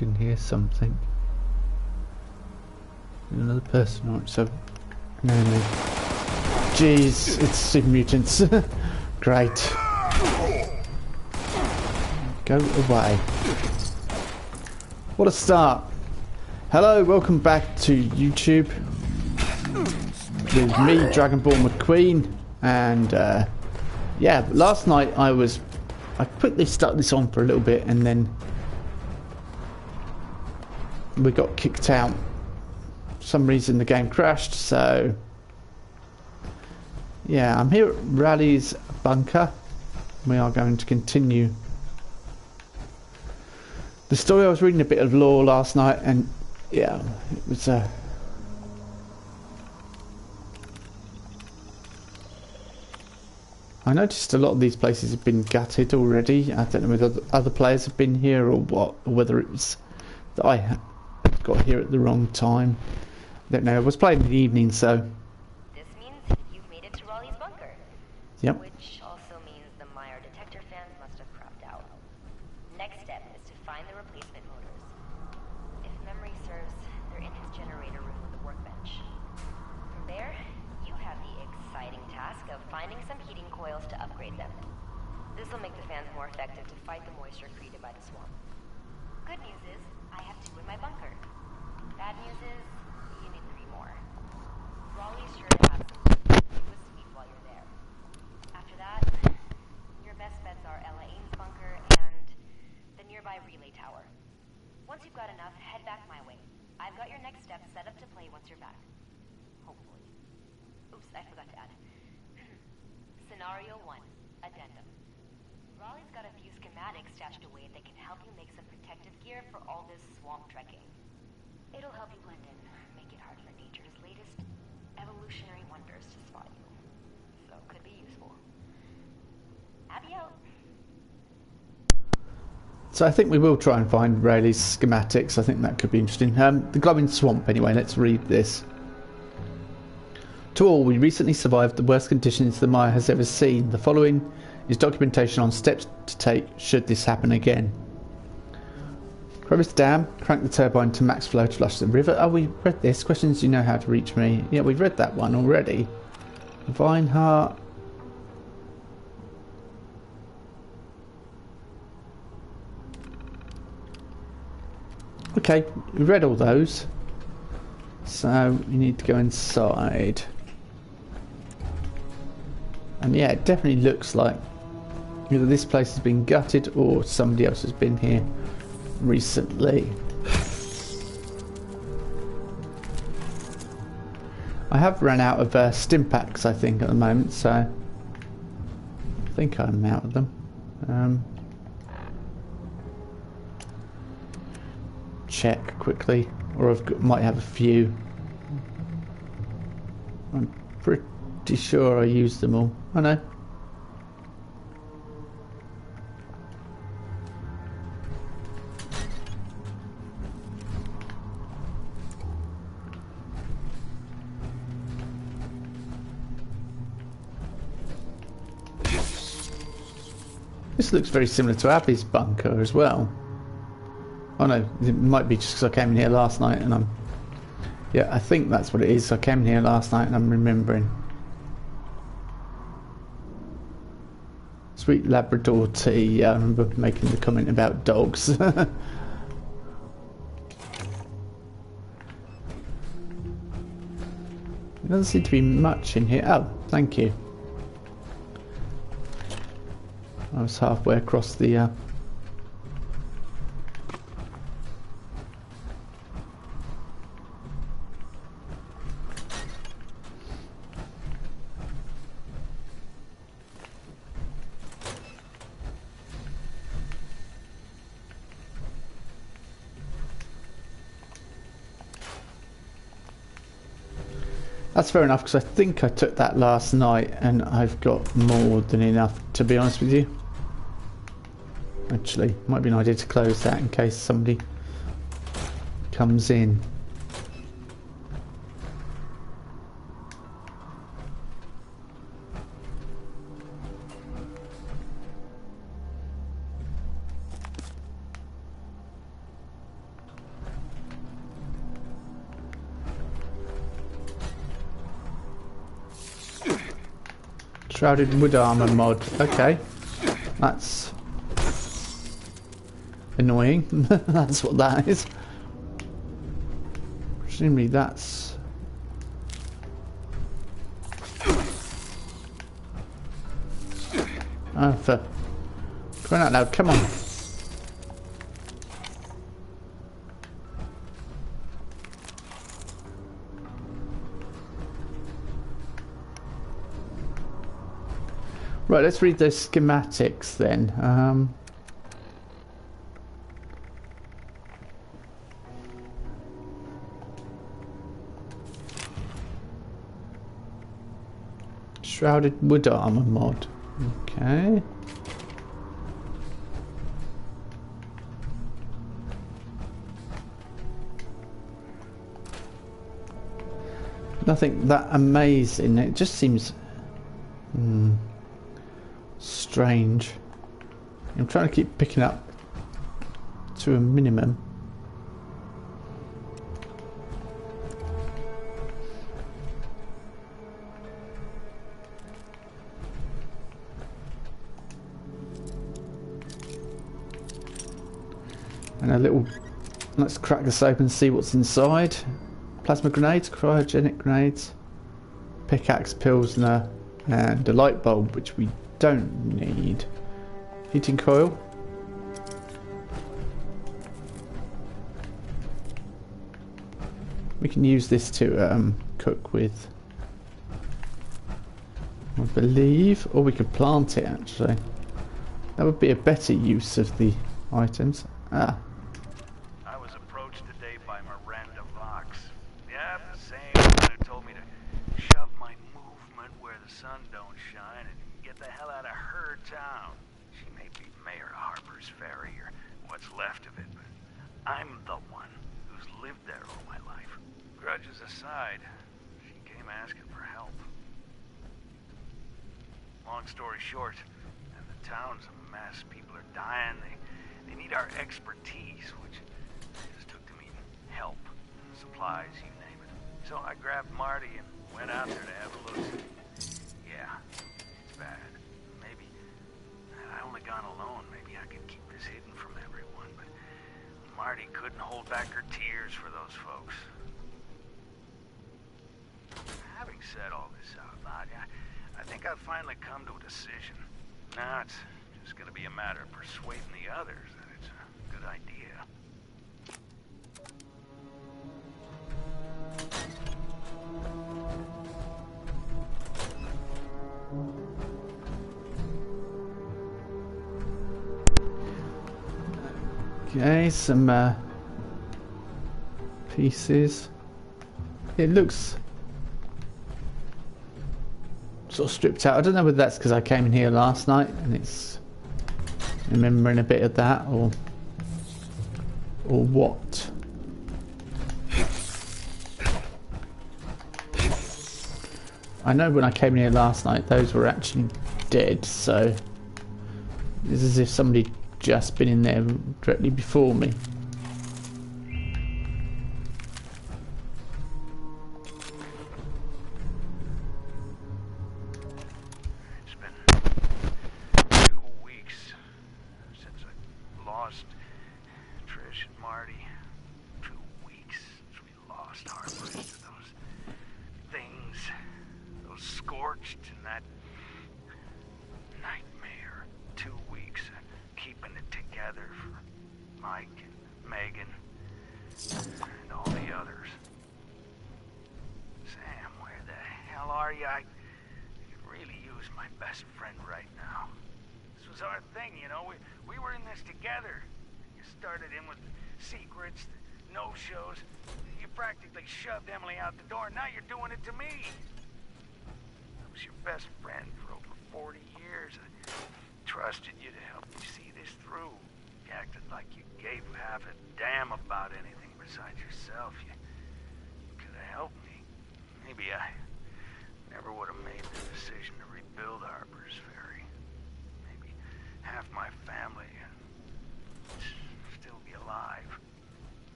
can hear something. Another person, alright, so... No. Jeez, it's super mutants. Great. Go away. What a start. Hello, welcome back to YouTube. With me, Dragonborn McQueen. And, yeah, last night I quickly stuck this on for a little bit and then we got kicked out. For some reason the game crashed, so yeah, I'm here at Raleig's bunker. We are going to continue the story. I was reading a bit of lore last night and yeah, it was I noticed a lot of these places have been gutted already. I don't know whether other players have been here or what, or whether it was that I got here at the wrong time. I don't know. I was playing in the evening, so. This means you've made it to Raleigh's bunker. Yep. Which also means the Meyer detector fans must have crapped out. Next step is to find the replacement motors. If memory serves, they're in his generator room with the workbench. From there, you have the exciting task of finding some heating coils to upgrade them. This will make the fans more effective to fight the moisture created by the swamp. Good news is, I have 2 in my bunker. Bad news is, you need 3 more. Raleigh's sure to have some with sweet while you're there. After that, your best bets are Ella Ames' bunker and the nearby relay tower. Once you've got enough, head back my way. I've got your next step set up to play once you're back. Hopefully. Oops, I forgot to add. Scenario 1, Addendum. Raleigh's got a few schematics stashed away that can help you make some protective gear for all this swamp trekking. It'll help you blend in, make it hard for nature's latest evolutionary wonders to spot you. So, could be useful. Abby out. So I think we will try and find Rayleigh's schematics. I think that could be interesting. The glowing swamp, anyway. Let's read this. To all, we recently survived the worst conditions the Mire has ever seen. The following is documentation on steps to take should this happen again. Crevice Dam, crank the turbine to max flow to flush the river. Oh, we read this. Questions you know how to reach me. Yeah, we've read that one already. Vineheart. Okay, we read all those. So, we need to go inside. And yeah, it definitely looks like either this place has been gutted or somebody else has been here recently. I have run out of stim packs, I think, at the moment, so I think I'm out of them. Check quickly, or might have a few. I'm pretty sure I used them all. I know. This looks very similar to Abby's bunker as well. Oh no, it might be just because I came in here last night and yeah, I think that's what it is. I came in here last night and I'm remembering. Sweet Labrador tea. Yeah, I remember making the comment about dogs. There doesn't seem to be much in here. Oh, thank you. I was halfway across the That's fair enough, because I think I took that last night and I've got more than enough, to be honest with you. Actually, might be an idea to close that in case somebody comes in. Shrouded wood armor mod. Okay. That's annoying. That's what that is. Presumably that's... Oh, for crying out loud, come on. Right, let's read those schematics then. Shrouded wood armor mod. Okay. Nothing that amazing. It just seems strange. I'm trying to keep picking up to a minimum. And a little, let's crack this open and see what's inside. Plasma grenades, cryogenic grenades, pickaxe, pilsner, and a light bulb, which we don't need. Heating coil. We can use this to cook with, I believe, or we could plant it actually. That would be a better use of the items. Ah. I was approached today by Miranda Vox. Yeah, the same one who told me to shove my movement where the sun don't shine and get the hell out of her town. She may be mayor of Harper's Ferry or what's left of it, but I'm the one who's lived there all my life. Grudges aside, she came asking for help. Long story short, and the town's a mess. People are dying. They need our expertise, which I just took to mean help, supplies, you name it. So I grabbed Marty and went out there to have a look. Yeah, it's bad. Maybe had I only gone alone, maybe I could keep this hidden from everyone, but Marty couldn't hold back her tears for those folks. Having said all this out loud, I think I've finally come to a decision. Now it's just gonna be a matter of persuading the others that it's a good idea. Okay, some pieces. It looks sort of stripped out. I don't know whether that's because I came in here last night and it's remembering a bit of that, or what. I know when I came in here last night those were actually dead, so it's as if somebody just been in there directly before me.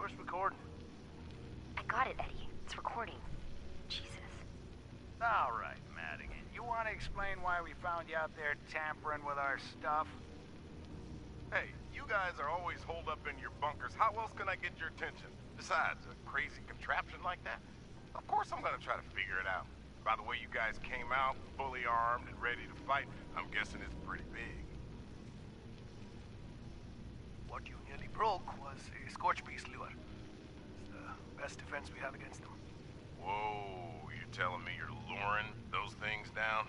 Push recording. I got it, Eddie. It's recording. Jesus. All right, Madigan. You want to explain why we found you out there tampering with our stuff? Hey, you guys are always holed up in your bunkers. How else can I get your attention? Besides, a crazy contraption like that? Of course I'm gonna try to figure it out. By the way you guys came out, fully armed and ready to fight, I'm guessing it's pretty big. What you nearly broke was a Scorch Beast lure. It's the best defense we have against them. Whoa, you're telling me you're luring those things down?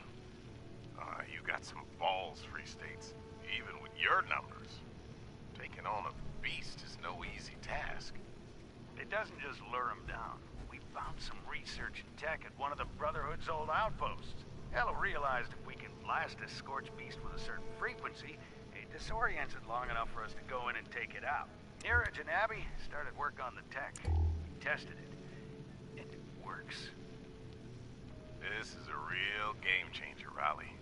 You got some balls, Free States. Even with your numbers. Taking on a beast is no easy task. It doesn't just lure them down. We found some research and tech at one of the Brotherhood's old outposts. Ella realized if we can blast a Scorch Beast with a certain frequency, it disorients it long enough for us to go in and take it out. Neeraj and Abby started work on the tech. We tested it. And it works. This is a real game changer, Riley.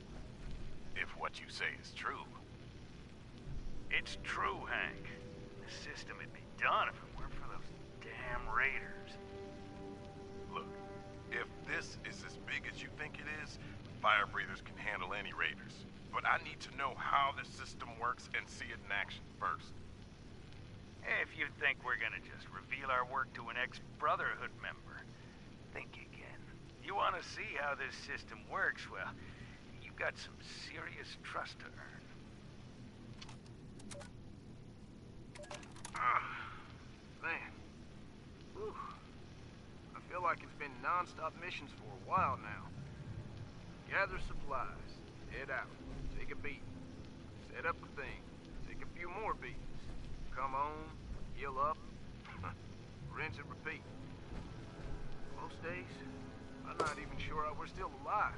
If what you say is true. It's true, Hank. The system would be done if it weren't for those damn raiders. Look, if this is as big as you think it is, fire breathers can handle any raiders. But I need to know how the system works and see it in action first. If you think we're gonna just reveal our work to an ex-Brotherhood member, think again. You wanna see how this system works, well, you've got some serious trust to earn. Man. Whew. I feel like it's been non-stop missions for a while now. Gather supplies, head out, take a beat, set up a thing, take a few more beats, come home, heal up, rinse and repeat. Most days, I'm not even sure we're still alive.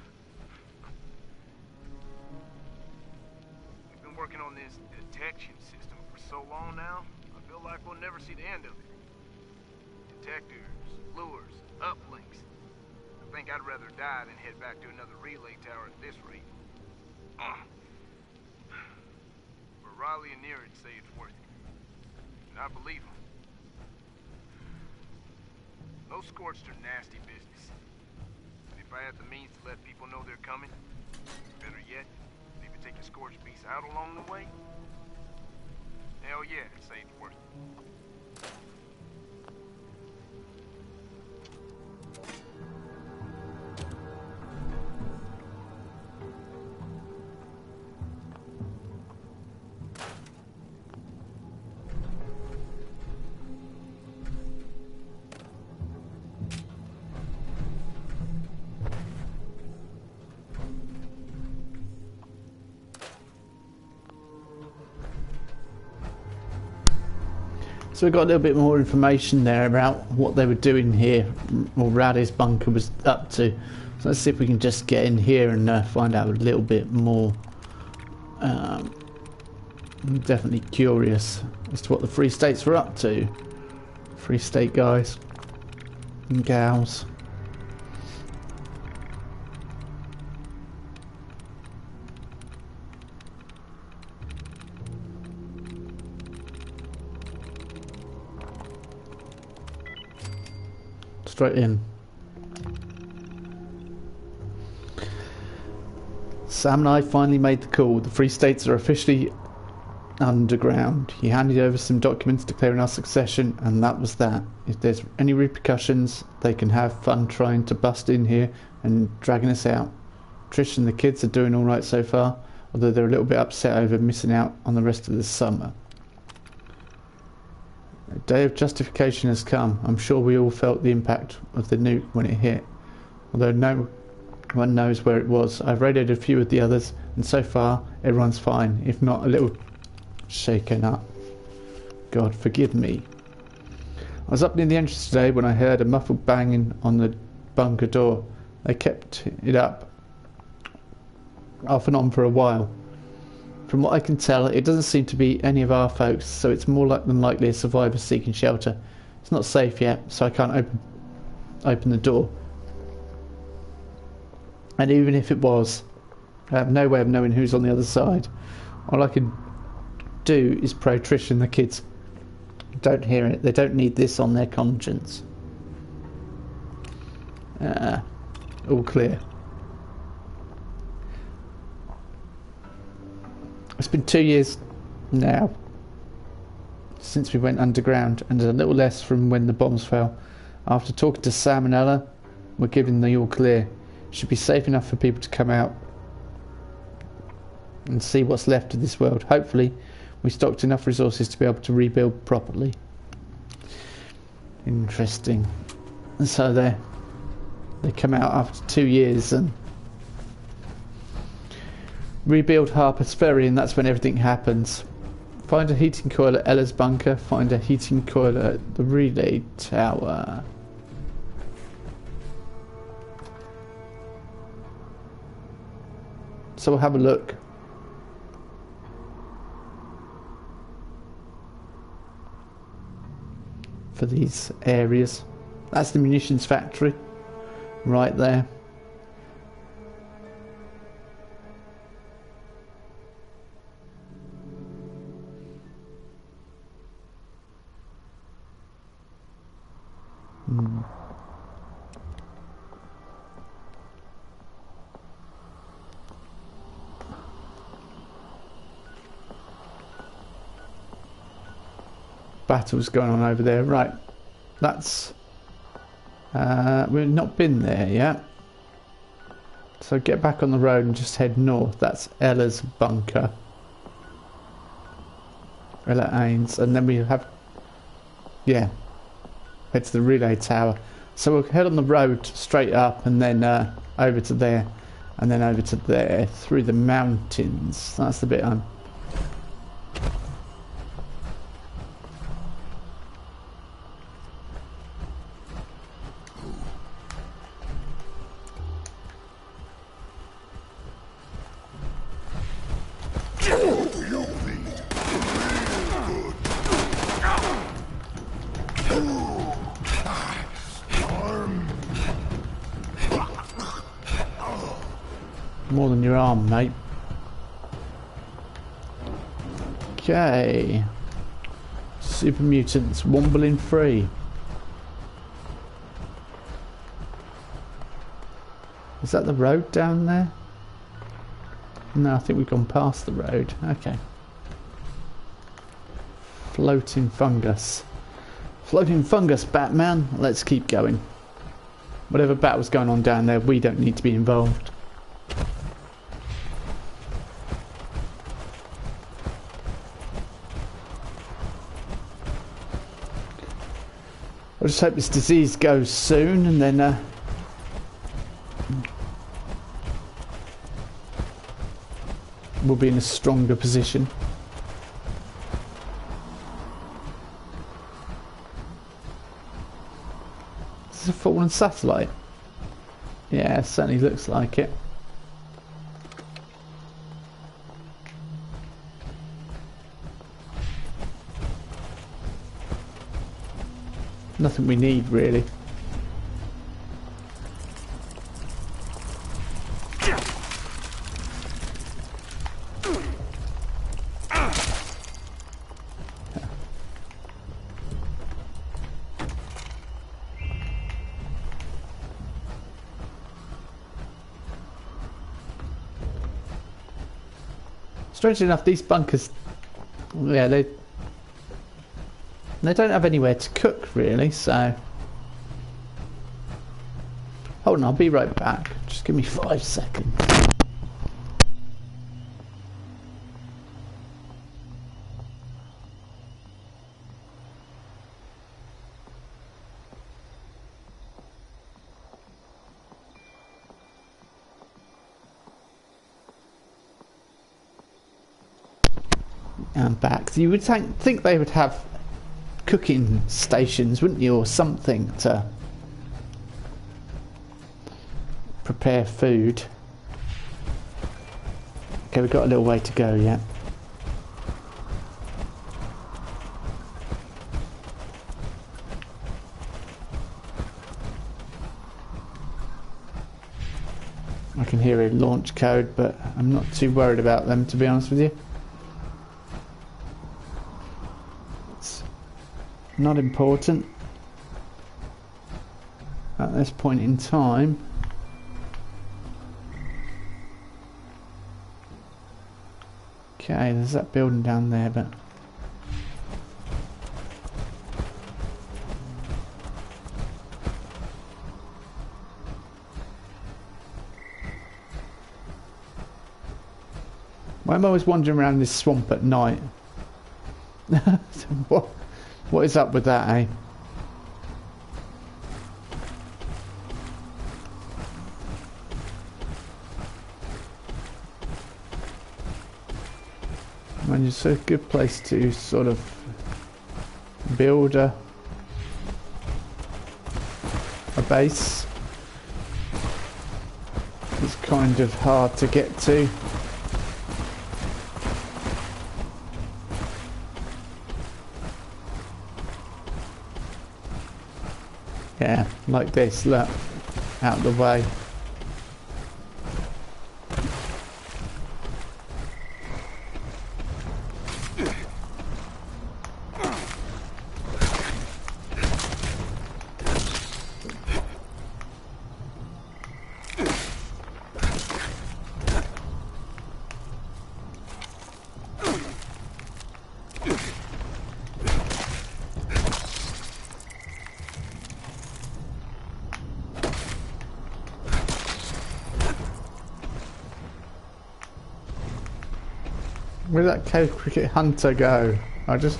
We've been working on this detection system for so long now, I feel like we'll never see the end of it. Detectors, lures, uplinks. I think I'd rather die than head back to another relay tower at this rate. But Riley and Neeraj say it's worth it. And I believe them. Those Scorched are nasty business. And if I had the means to let people know they're coming, better yet, maybe take a Scorched Beast out along the way, hell yeah, I'd say it's worth it. So we got a little bit more information there about what they were doing here, or Rowdy's bunker was up to. So let's see if we can just get in here and find out a little bit more. I'm definitely curious as to what the Free States were up to. Free State guys and gals. Straight in. Sam and I finally made the call. The Free States are officially underground. He handed over some documents declaring our succession, and that was that. If there's any repercussions, they can have fun trying to bust in here and dragging us out. Trish and the kids are doing alright so far, although they're a little bit upset over missing out on the rest of the summer. A day of justification has come. I'm sure we all felt the impact of the nuke when it hit. Although no one knows where it was. I've radioed a few of the others, and so far everyone's fine, if not a little shaken up. God forgive me. I was up near the entrance today when I heard a muffled banging on the bunker door. They kept it up off and on for a while. From what I can tell, it doesn't seem to be any of our folks, so it's more than likely a survivor seeking shelter. It's not safe yet, so I can't open the door. And even if it was, I have no way of knowing who's on the other side. All I can do is pray Trish and the kids Don't hear it. They don't need this on their conscience. All clear. It's been 2 years now since we went underground, and a little less from when the bombs fell. After talking to Sam and Ella, we're giving the all clear. Should be safe enough for people to come out and see what's left of this world. Hopefully we stocked enough resources to be able to rebuild properly. Interesting. And so they come out after 2 years and rebuild Harper's Ferry, and that's when everything happens. Find a heating coil at Ella's bunker. Find a heating coil at the relay tower. So we'll have a look. For these areas. That's the munitions factory. Right there. Battles going on over there. Right. That's... we've not been there yet. So get back on the road and just head north. That's Ella's bunker. Ella Ains. And then we have... yeah. Head to the relay tower. So we'll head on the road straight up and then over to there. And then over to there. Through the mountains. That's the bit I'm... more than your arm, mate. Okay. Super mutants wombling free. Is that the road down there? No, I think we've gone past the road. Okay. Floating fungus. Floating fungus, Batman. Let's keep going. Whatever battle's going on down there, we don't need to be involved. I just hope this disease goes soon, and then we'll be in a stronger position. Is this a fallen satellite? Yeah, it certainly looks like it. Nothing we need, really. Strangely enough, these bunkers, yeah, they don't have anywhere to cook, really, so... Hold on, I'll be right back. Just give me 5 seconds. I'm back. So you would think they would have cooking stations, wouldn't you, or something to prepare food. Okay, we've got a little way to go yet. I can hear a launch code, but I'm not too worried about them, to be honest with you. Not important at this point in time. Okay, there's that building down there, but why am I always wandering around this swamp at night? What is up with that, eh? I mean, it's a good place to sort of build a base. It's kind of hard to get to. Yeah, like this, look, out of the way. Where'd that cave cricket hunter go? I just...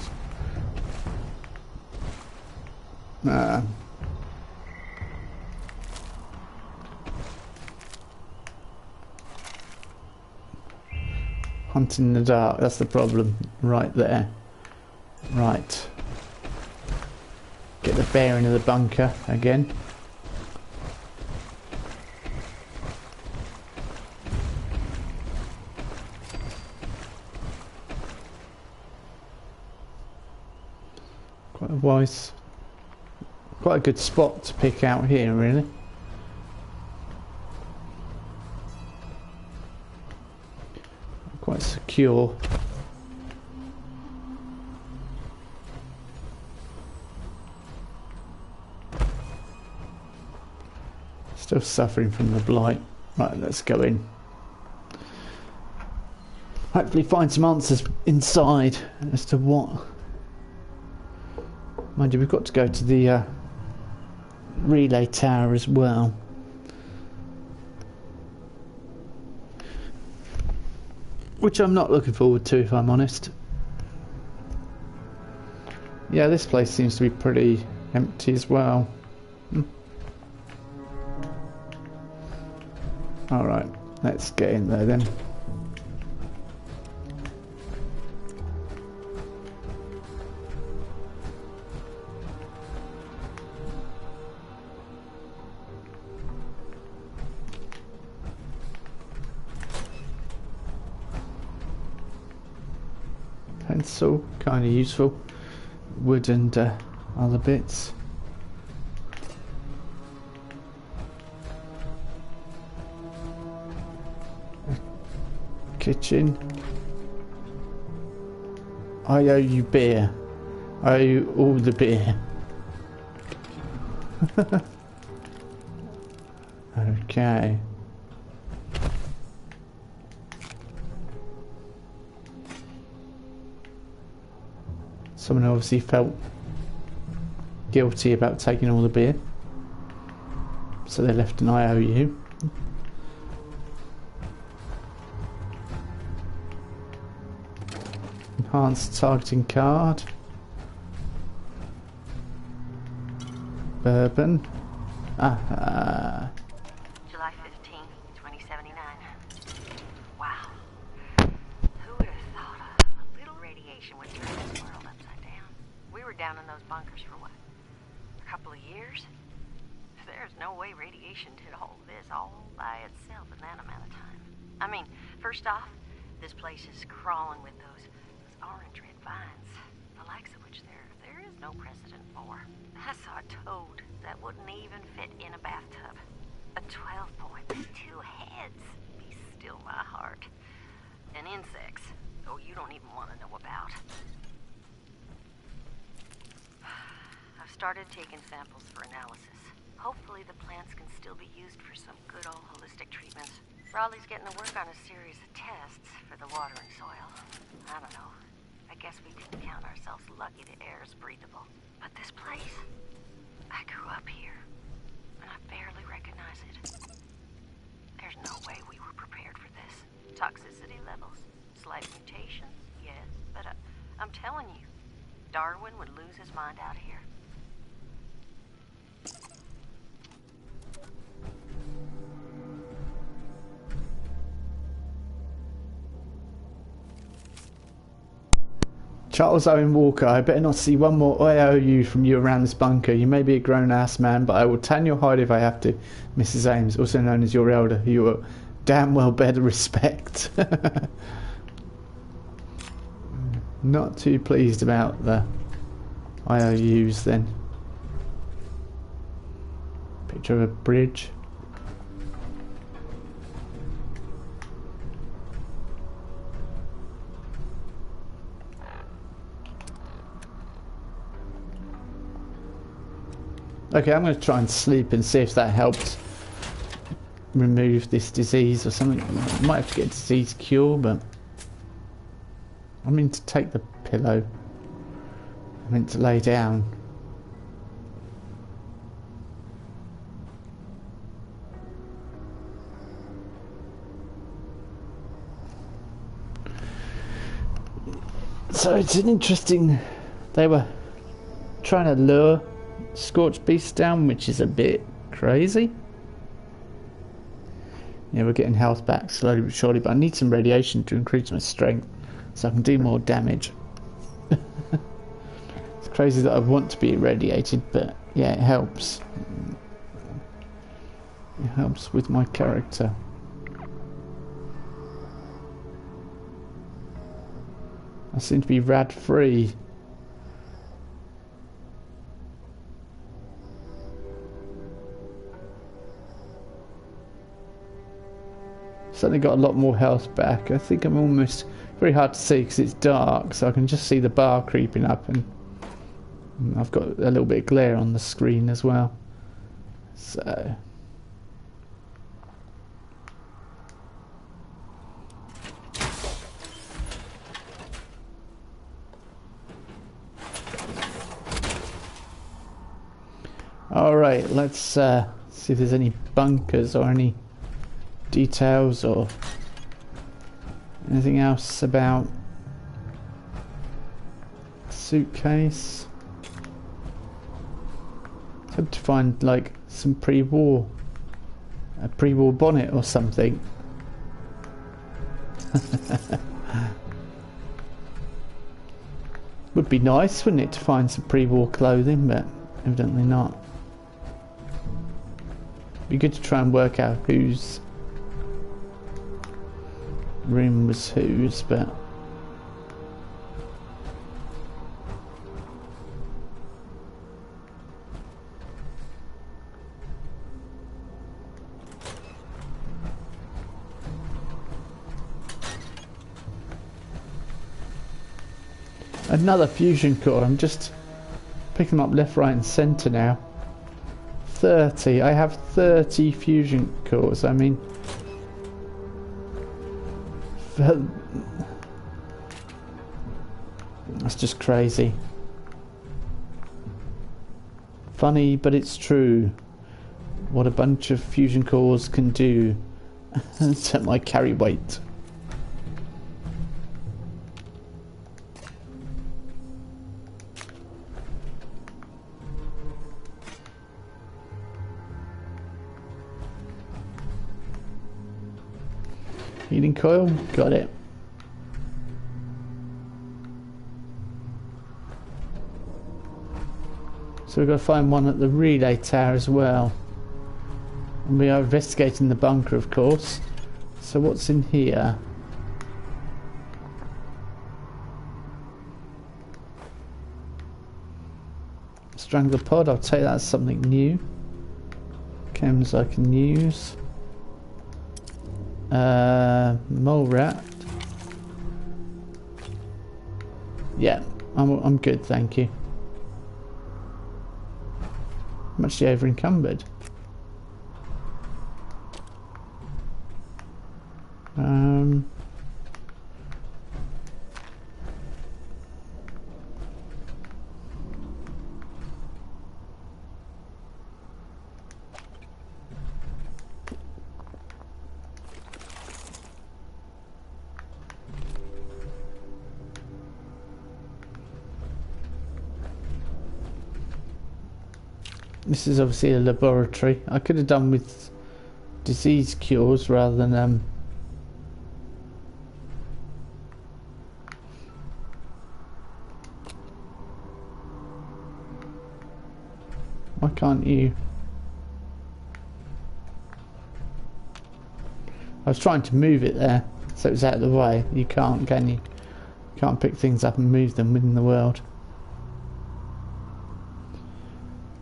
Hunting in the dark, that's the problem. Right there. Right. Get the bear into the bunker again. Quite a good spot to pick out here, really. Quite secure. Still suffering from the blight. Right, let's go in. Hopefully find some answers inside as to what... Mind you, we've got to go to the relay tower as well. Which I'm not looking forward to, if I'm honest. Yeah, this place seems to be pretty empty as well. Alright, let's get in there then. Pencil, kind of useful. Wood and other bits. Kitchen. I owe you beer. I owe you all the beer. Okay. Someone obviously felt guilty about taking all the beer, so they left an IOU. Enhanced targeting card. Bourbon. July 15th, 2079. Wow. Who would have thought a little radiation would turn this world upside down? We were down in those bunkers for what? A couple of years? There's no way radiation did all this all by itself in that amount of time. I mean, first off, this place is crawling with those orange red vines, the likes of which there is no precedent for. I saw a toad that wouldn't even fit in a bathtub. A 12-point with 2 heads. Be still my heart. And insects, oh, you don't even want to know about. started taking samples for analysis. Hopefully the plants can still be used for some good old holistic treatments. Raleigh's getting to work on a series of tests for the water and soil. I don't know. I guess we can count ourselves lucky the air is breathable. But this place, I grew up here, and I barely recognize it. There's no way we were prepared for this. Toxicity levels, slight mutations, yes, but I'm telling you, Darwin would lose his mind out here. Charles Owen Walker, I better not see one more IOU from you around this bunker. You may be a grown-ass man, but I will tan your hide if I have to. Mrs. Ames, also known as your elder, who you damn well better respect. Not too pleased about the IOUs then. Picture of a bridge. Okay, I'm going to try and sleep and see if that helps remove this disease or something. I might have to get a disease cure, but I mean to take the pillow. I meant to lay down. So it's an interesting... They were trying to lure Scorched Beast down, which is a bit crazy. Yeah, we're getting health back slowly but surely, but I need some radiation to increase my strength so I can do more damage. It's crazy that I want to be irradiated, but yeah, it helps. It helps with my character. I seem to be rad free. Suddenly got a lot more health back. I think I'm almost very hard to see because it's dark, so I can just see the bar creeping up, and I've got a little bit of glare on the screen as well. So alright, let's see if there's any bunkers or any details or anything else about suitcase. I hope to find like some a pre-war bonnet or something. Would be nice, wouldn't it, to find some pre-war clothing, but evidently not. Be good to try and work out whose room was whose, but another fusion core. I'm just picking them up left, right and centre now. 30. I have 30 fusion cores. I mean, that's just crazy. Funny, but it's true. What a bunch of fusion cores can do to my carry weight. Heating coil, got it. So we've got to find one at the relay tower as well. And we are investigating the bunker, of course. So what's in here? Strangler pod, I'll take that as something new. Chems I can use. Mole rat. Yeah, I'm good, thank you. I'm actually over encumbered. This is obviously a laboratory. I could have done with disease cures rather than why can't you? I was trying to move it there so it was out of the way. You can't, can you? You can't pick things up and move them within the world.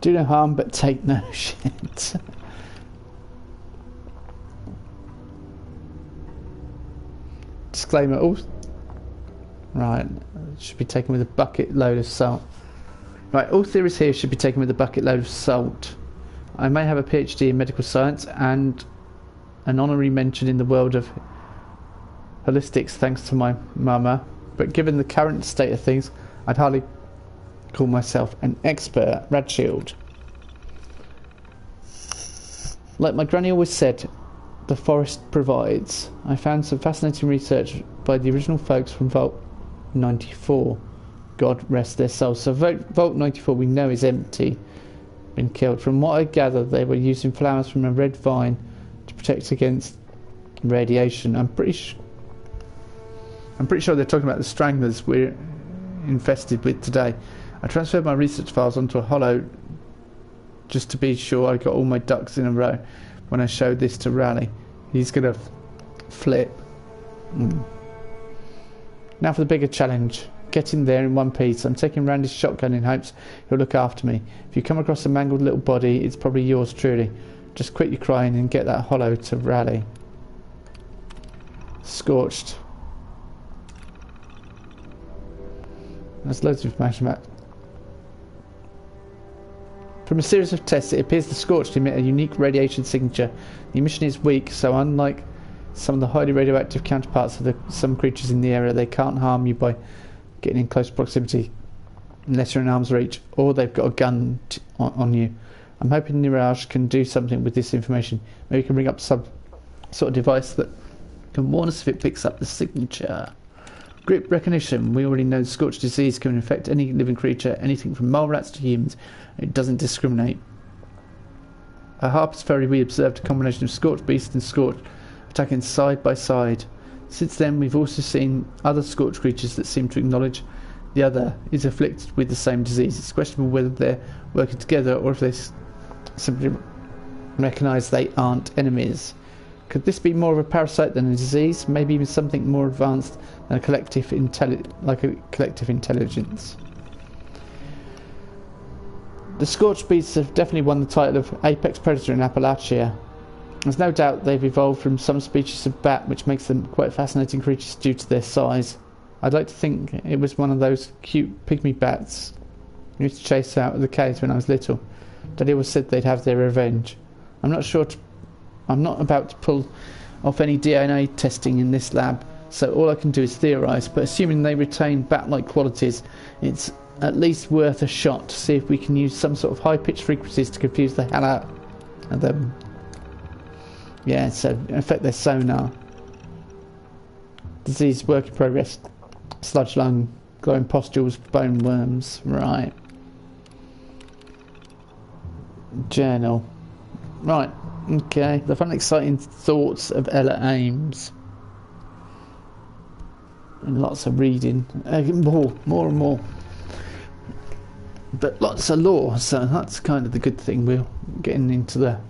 Do no harm but take no shit. Disclaimer, all right, should be taken with a bucket load of salt. Right, all theories here should be taken with a bucket load of salt. I may have a PhD in medical science and an honorary mention in the world of holistics thanks to my mama, but given the current state of things, I'd hardly call myself an expert. Radshield. Like my granny always said, the forest provides. I found some fascinating research by the original folks from Vault 94. God rest their souls. So Vault 94 we know is empty, been killed. From what I gather, they were using flowers from a red vine to protect against radiation. I'm pretty sure they're talking about the stranglers we're infested with today. I transferred my research files onto a hollow just to be sure I got all my ducks in a row when I showed this to Raleigh. He's gonna flip. Now for the bigger challenge. Get in there in one piece. I'm taking Randy's shotgun in hopes he'll look after me. If you come across a mangled little body, it's probably yours truly. Just quit your crying and get that hollow to Raleigh. Scorched. There's loads of information about. From a series of tests, it appears the Scorched emit a unique radiation signature. The emission is weak, so unlike some of the highly radioactive counterparts of some creatures in the area, they can't harm you by getting in close proximity unless you're in arm's reach, or they've got a gun on you. I'm hoping Niraj can do something with this information. Maybe he can bring up some sort of device that can warn us if it picks up the signature. Grip recognition. We already know Scorched disease can infect any living creature, anything from mole rats to humans. It doesn't discriminate. At Harper's Ferry we observed a combination of Scorched beast and Scorched attacking side by side. Since then we've also seen other Scorched creatures that seem to acknowledge the other is afflicted with the same disease. It's questionable whether they're working together or if they simply recognise they aren't enemies. Could this be more of a parasite than a disease? Maybe even something more advanced than a collective intelligence. The Scorched beasts have definitely won the title of apex predator in Appalachia. There's no doubt they've evolved from some species of bat, which makes them quite fascinating creatures due to their size. I'd like to think it was one of those cute pygmy bats I used to chase out of the caves when I was little. Daddy always said they'd have their revenge. I'm not about to pull off any DNA testing in this lab, so all I can do is theorise, but assuming they retain bat-like qualities, it's at least worth a shot to see if we can use some sort of high-pitched frequencies to confuse the hell out of them. Yeah, so affect their sonar. Disease work in progress. Sludge lung, glowing pustules, bone worms. Right. Journal. Right. Okay. The fun, exciting thoughts of Ella Ames. And lots of reading. More and more. But lots of lore, so that's kind of the good thing. We're getting into the,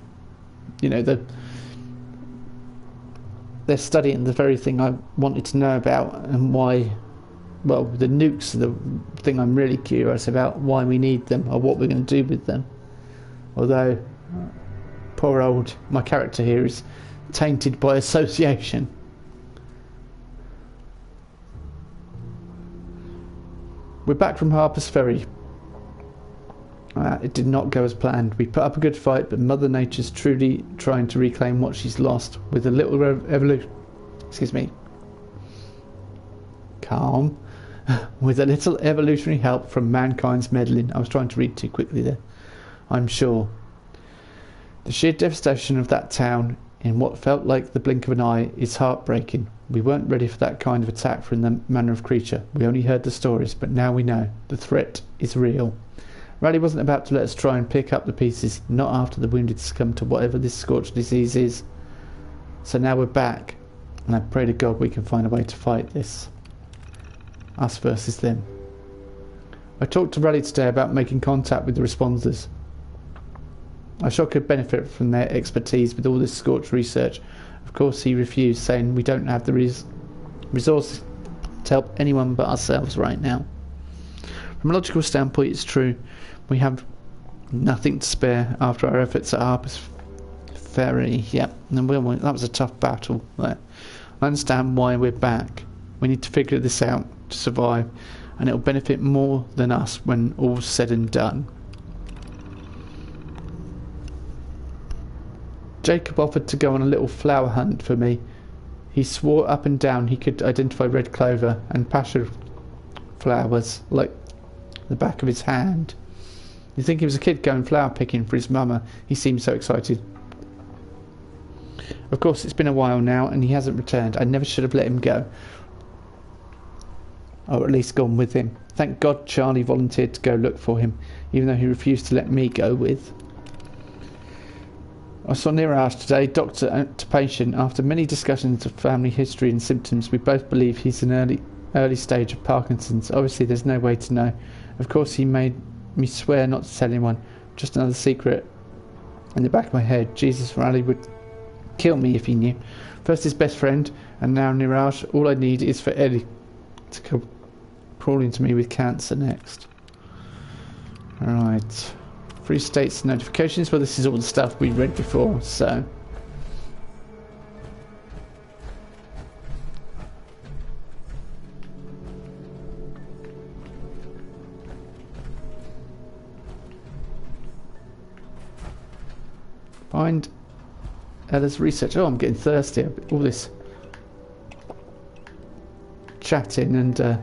they're studying the very thing I wanted to know about, and why. Well, the nukes are the thing I'm really curious about, why we need them or what we're going to do with them. Although, poor old, my character here is tainted by association. We're back from Harper's Ferry. It did not go as planned. We put up a good fight, but Mother Nature's truly trying to reclaim what she's lost with a little evolution. Excuse me. Calm. With a little evolutionary help from mankind's meddling. I was trying to read too quickly there. I'm sure. The sheer devastation of that town in what felt like the blink of an eye is heartbreaking. We weren't ready for that kind of attack from the manner of creature. We only heard the stories, but now we know. The threat is real. Riley wasn't about to let us try and pick up the pieces, not after the wounded succumb to whatever this scorched disease is. So now we're back, and I pray to God we can find a way to fight this. Us versus them. I talked to Riley today about making contact with the responders. I sure could benefit from their expertise with all this scorched research. Of course he refused, saying we don't have the resources to help anyone but ourselves right now. From a logical standpoint, it's true. We have nothing to spare after our efforts at Harper's Ferry. Yep, and that was a tough battle there. I understand why we're back. We need to figure this out to survive, and it'll benefit more than us when all's said and done. Jacob offered to go on a little flower hunt for me. He swore up and down he could identify red clover and passion flowers like the back of his hand. You think he was a kid going flower picking for his mama. He seemed so excited. Of course, it's been a while now and he hasn't returned. I never should have let him go. Or at least gone with him. Thank God Charlie volunteered to go look for him, even though he refused to let me go with. I saw Niraj today, doctor to patient. After many discussions of family history and symptoms, we both believe he's an early stage of Parkinson's. Obviously, there's no way to know. Of course, he made me swear not to tell anyone. Just another secret in the back of my head. Jesus, Riley would kill me if he knew. First his best friend, and now Niraj. All I need is for Eddie to come crawling to me with cancer next. Alright. Free states notifications. Well, this is all the stuff we read before, so. Find Ella's research. Oh, I'm getting thirsty. All this chatting and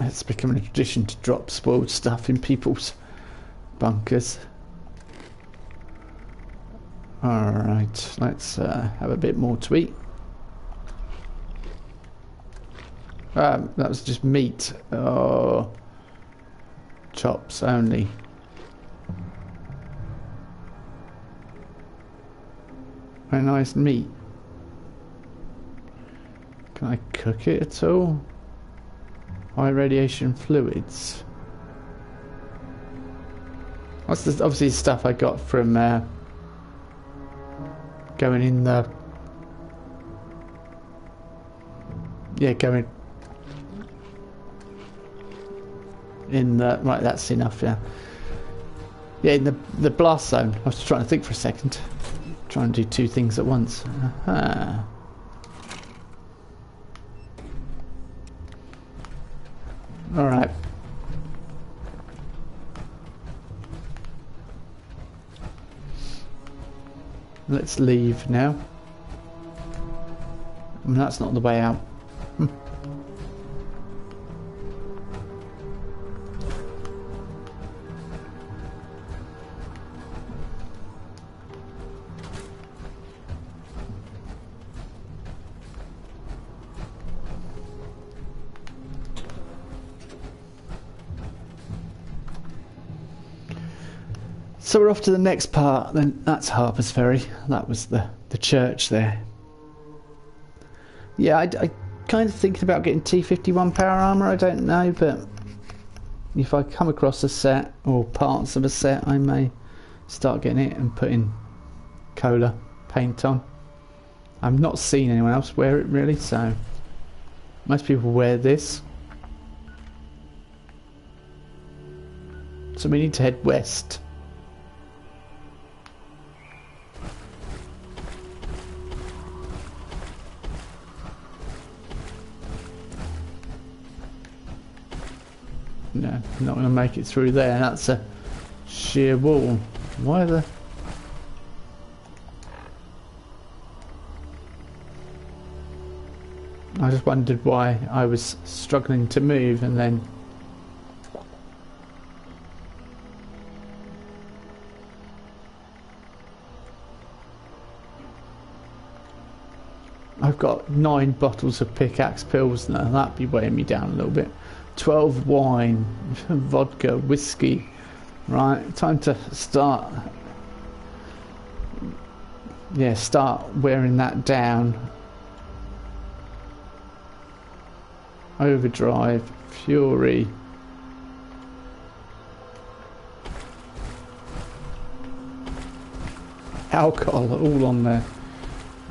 it's becoming a tradition to drop spoiled stuff in people's bunkers. Alright, let's have a bit more to eat. That was just meat. Oh, chops only. Very nice meat. Can I cook it at all? High radiation fluids. That's obviously stuff I got from going in the... Yeah, going in the... Right, that's enough, yeah. Yeah, in the blast zone. I was just trying to think for a second. Trying to do two things at once. Aha. Alright. Let's leave now. I mean, that's not the way out. So we're off to the next part, then that's Harper's Ferry. That was the church there. Yeah, I kind of thinking about getting T51 power armour, I don't know, but if I come across a set or parts of a set, I may start getting it and putting cola paint on. I've not seen anyone else wear it really, so most people wear this. So we need to head west. No, not going to make it through there. That's a sheer wall. Why the... I just wondered why I was struggling to move and then... I've got 9 bottles of pickaxe pills now. That'd be weighing me down a little bit. 12 wine, vodka, whiskey. Right, time to start. Yeah, start wearing that down. Overdrive, fury. Alcohol, all on there.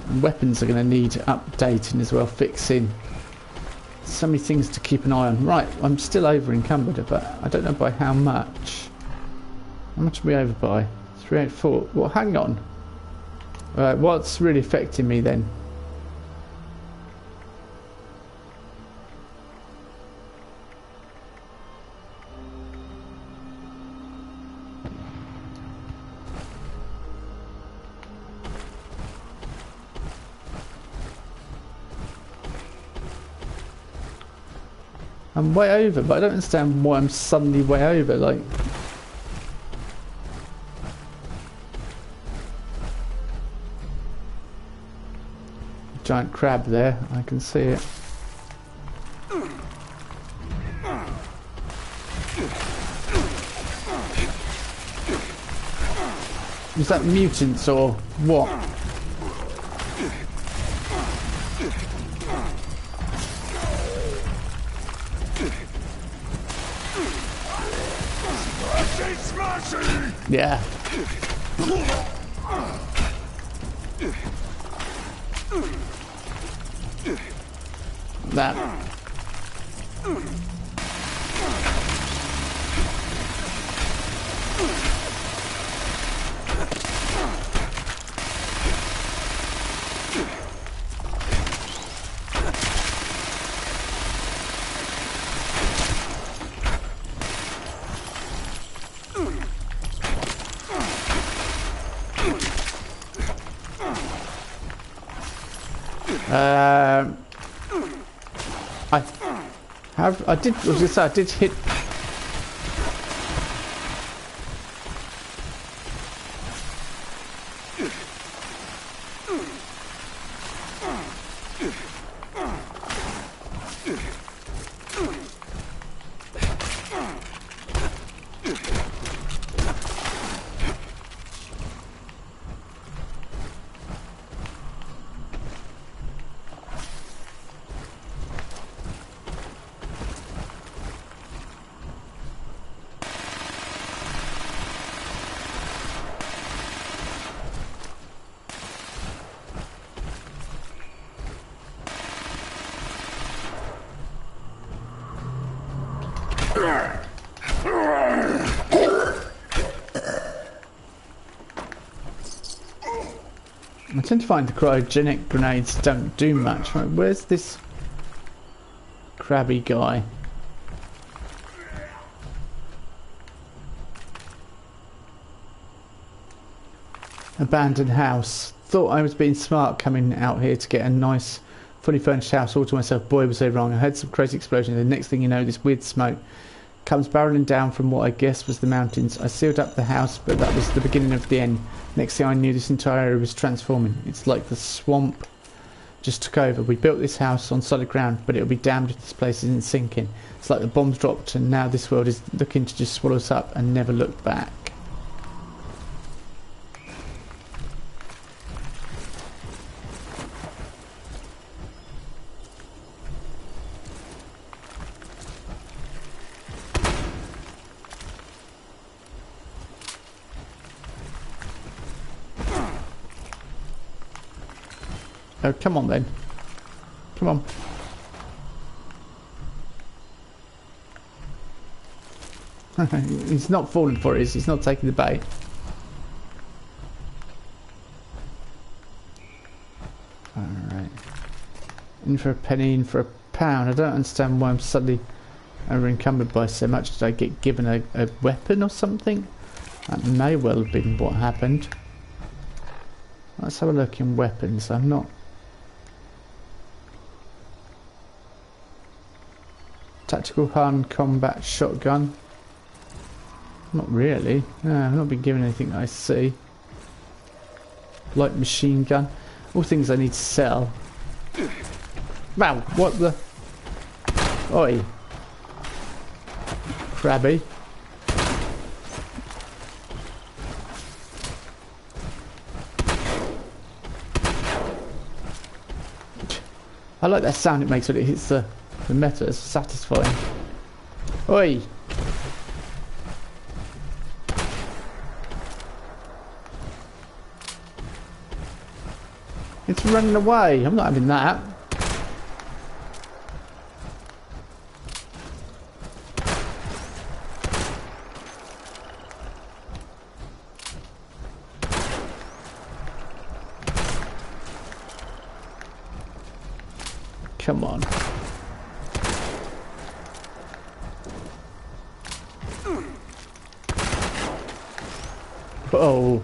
And weapons are going to need updating as well, fixing. So many things to keep an eye on. Right, I'm still over encumbered, but I don't know by how much. How much are we over by? 384. Well, hang on. What's really affecting me then? I'm way over, but I don't understand why I'm suddenly way over, like... Giant crab there, I can see it. Is that mutants or what? Yeah. That. I did hit. I tend to find the cryogenic grenades don't do much. Right, where's this crabby guy? Abandoned house. Thought I was being smart coming out here to get a nice fully furnished house all to myself. Boy, was I wrong. I heard some crazy explosion. The next thing you know, this weird smoke comes barreling down from what I guess was the mountains. I sealed up the house, but that was the beginning of the end. Next thing I knew, this entire area was transforming. It's like the swamp just took over. We built this house on solid ground, but it'll be damned if this place isn't sinking. It's like the bombs dropped and now this world is looking to just swallow us up and never look back. Oh, come on then. Come on. He's not falling for it, he's not taking the bait. Alright. In for a penny, in for a pound. I don't understand why I'm suddenly over encumbered by so much. Did I get given a weapon or something? That may well have been what happened. Let's have a look in weapons. I'm not... Tactical hand combat shotgun. Not really. No, I've not been given anything I see. Light machine gun. All things I need to sell. Wow, what the... Oi. Crabby. I like that sound it makes when it hits the metal. It's satisfying. Oi! It's running away. I'm not having that. Come on. Oh.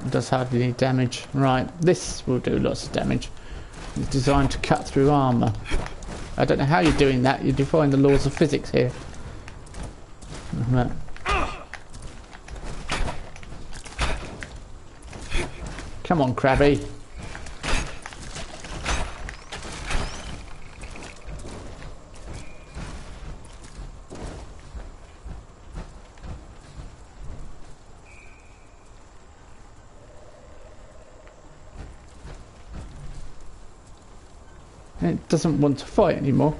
It does hardly any damage. Right, this will do lots of damage. It's designed to cut through armour. I don't know how you're doing that. You're defying the laws of physics here. Right. Come on, Crabby. It doesn't want to fight anymore.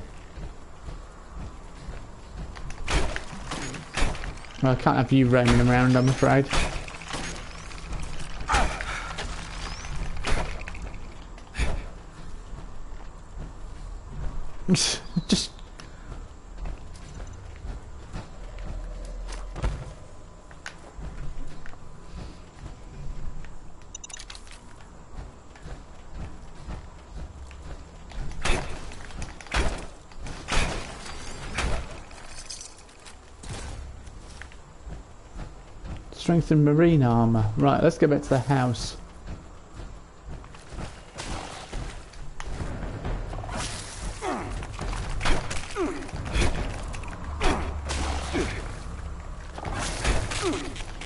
Well, I can't have you roaming around, I'm afraid. Just... Strengthen marine armour. Right, let's go back to the house.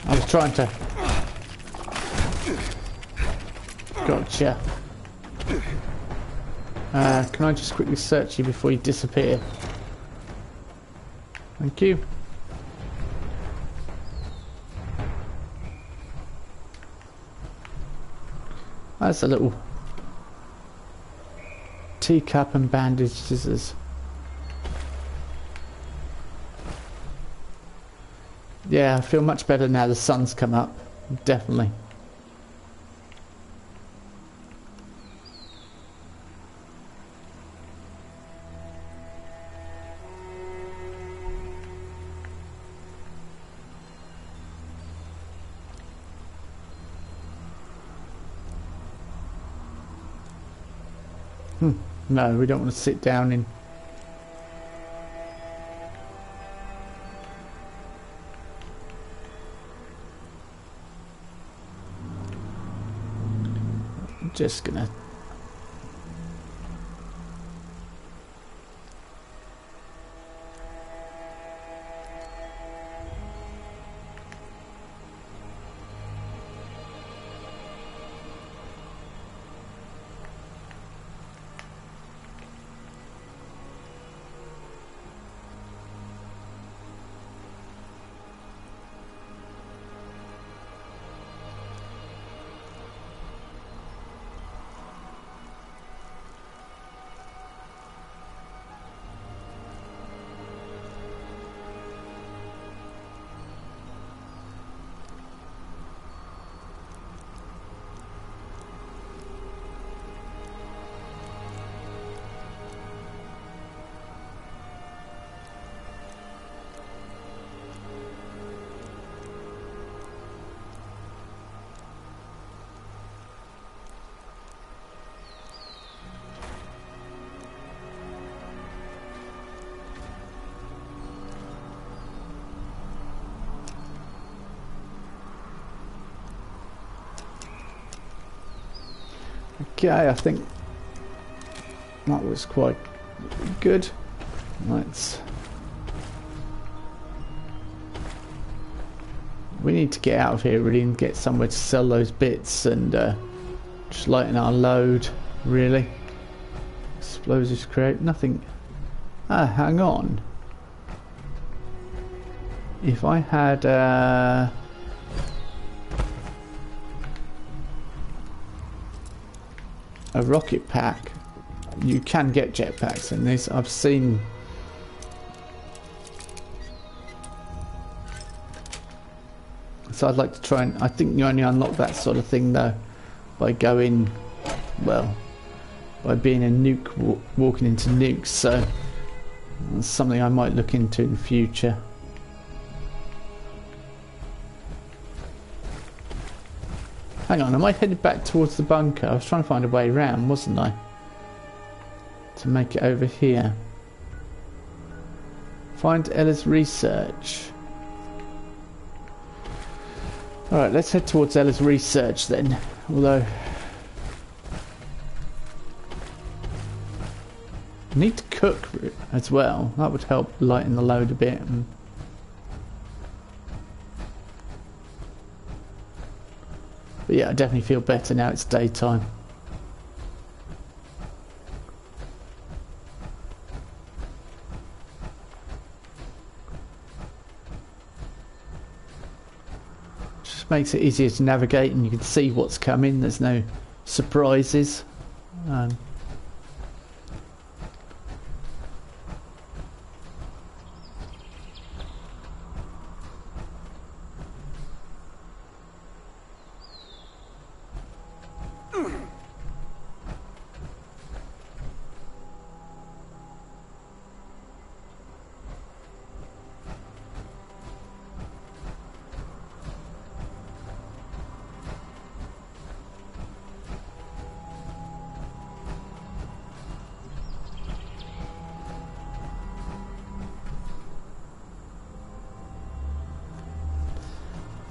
I was trying to... Gotcha. Can I just quickly search you before you disappear? Thank you. That's a little teacup and bandage scissors. Yeah, I feel much better now the sun's come up. Definitely. No, we don't want to sit down in... I'm just gonna... Okay, I think that was quite good. We need to get out of here really and get somewhere to sell those bits and just lighten our load, really. Explosives create nothing. Ah, hang on. If I had a rocket pack, you can get jetpacks in this. I've seen. So I'd like to try and. I think you only unlock that sort of thing though by going, well, by being a nuke, walking into nukes. So that's something I might look into in the future. Hang on, am I headed back towards the bunker? I was trying to find a way around, wasn't I? To make it over here. Find Ella's research. Alright, let's head towards Ella's research then. Although I need to cook as well. That would help lighten the load a bit. But yeah, I definitely feel better now it's daytime. Just makes it easier to navigate and you can see what's coming. There's no surprises.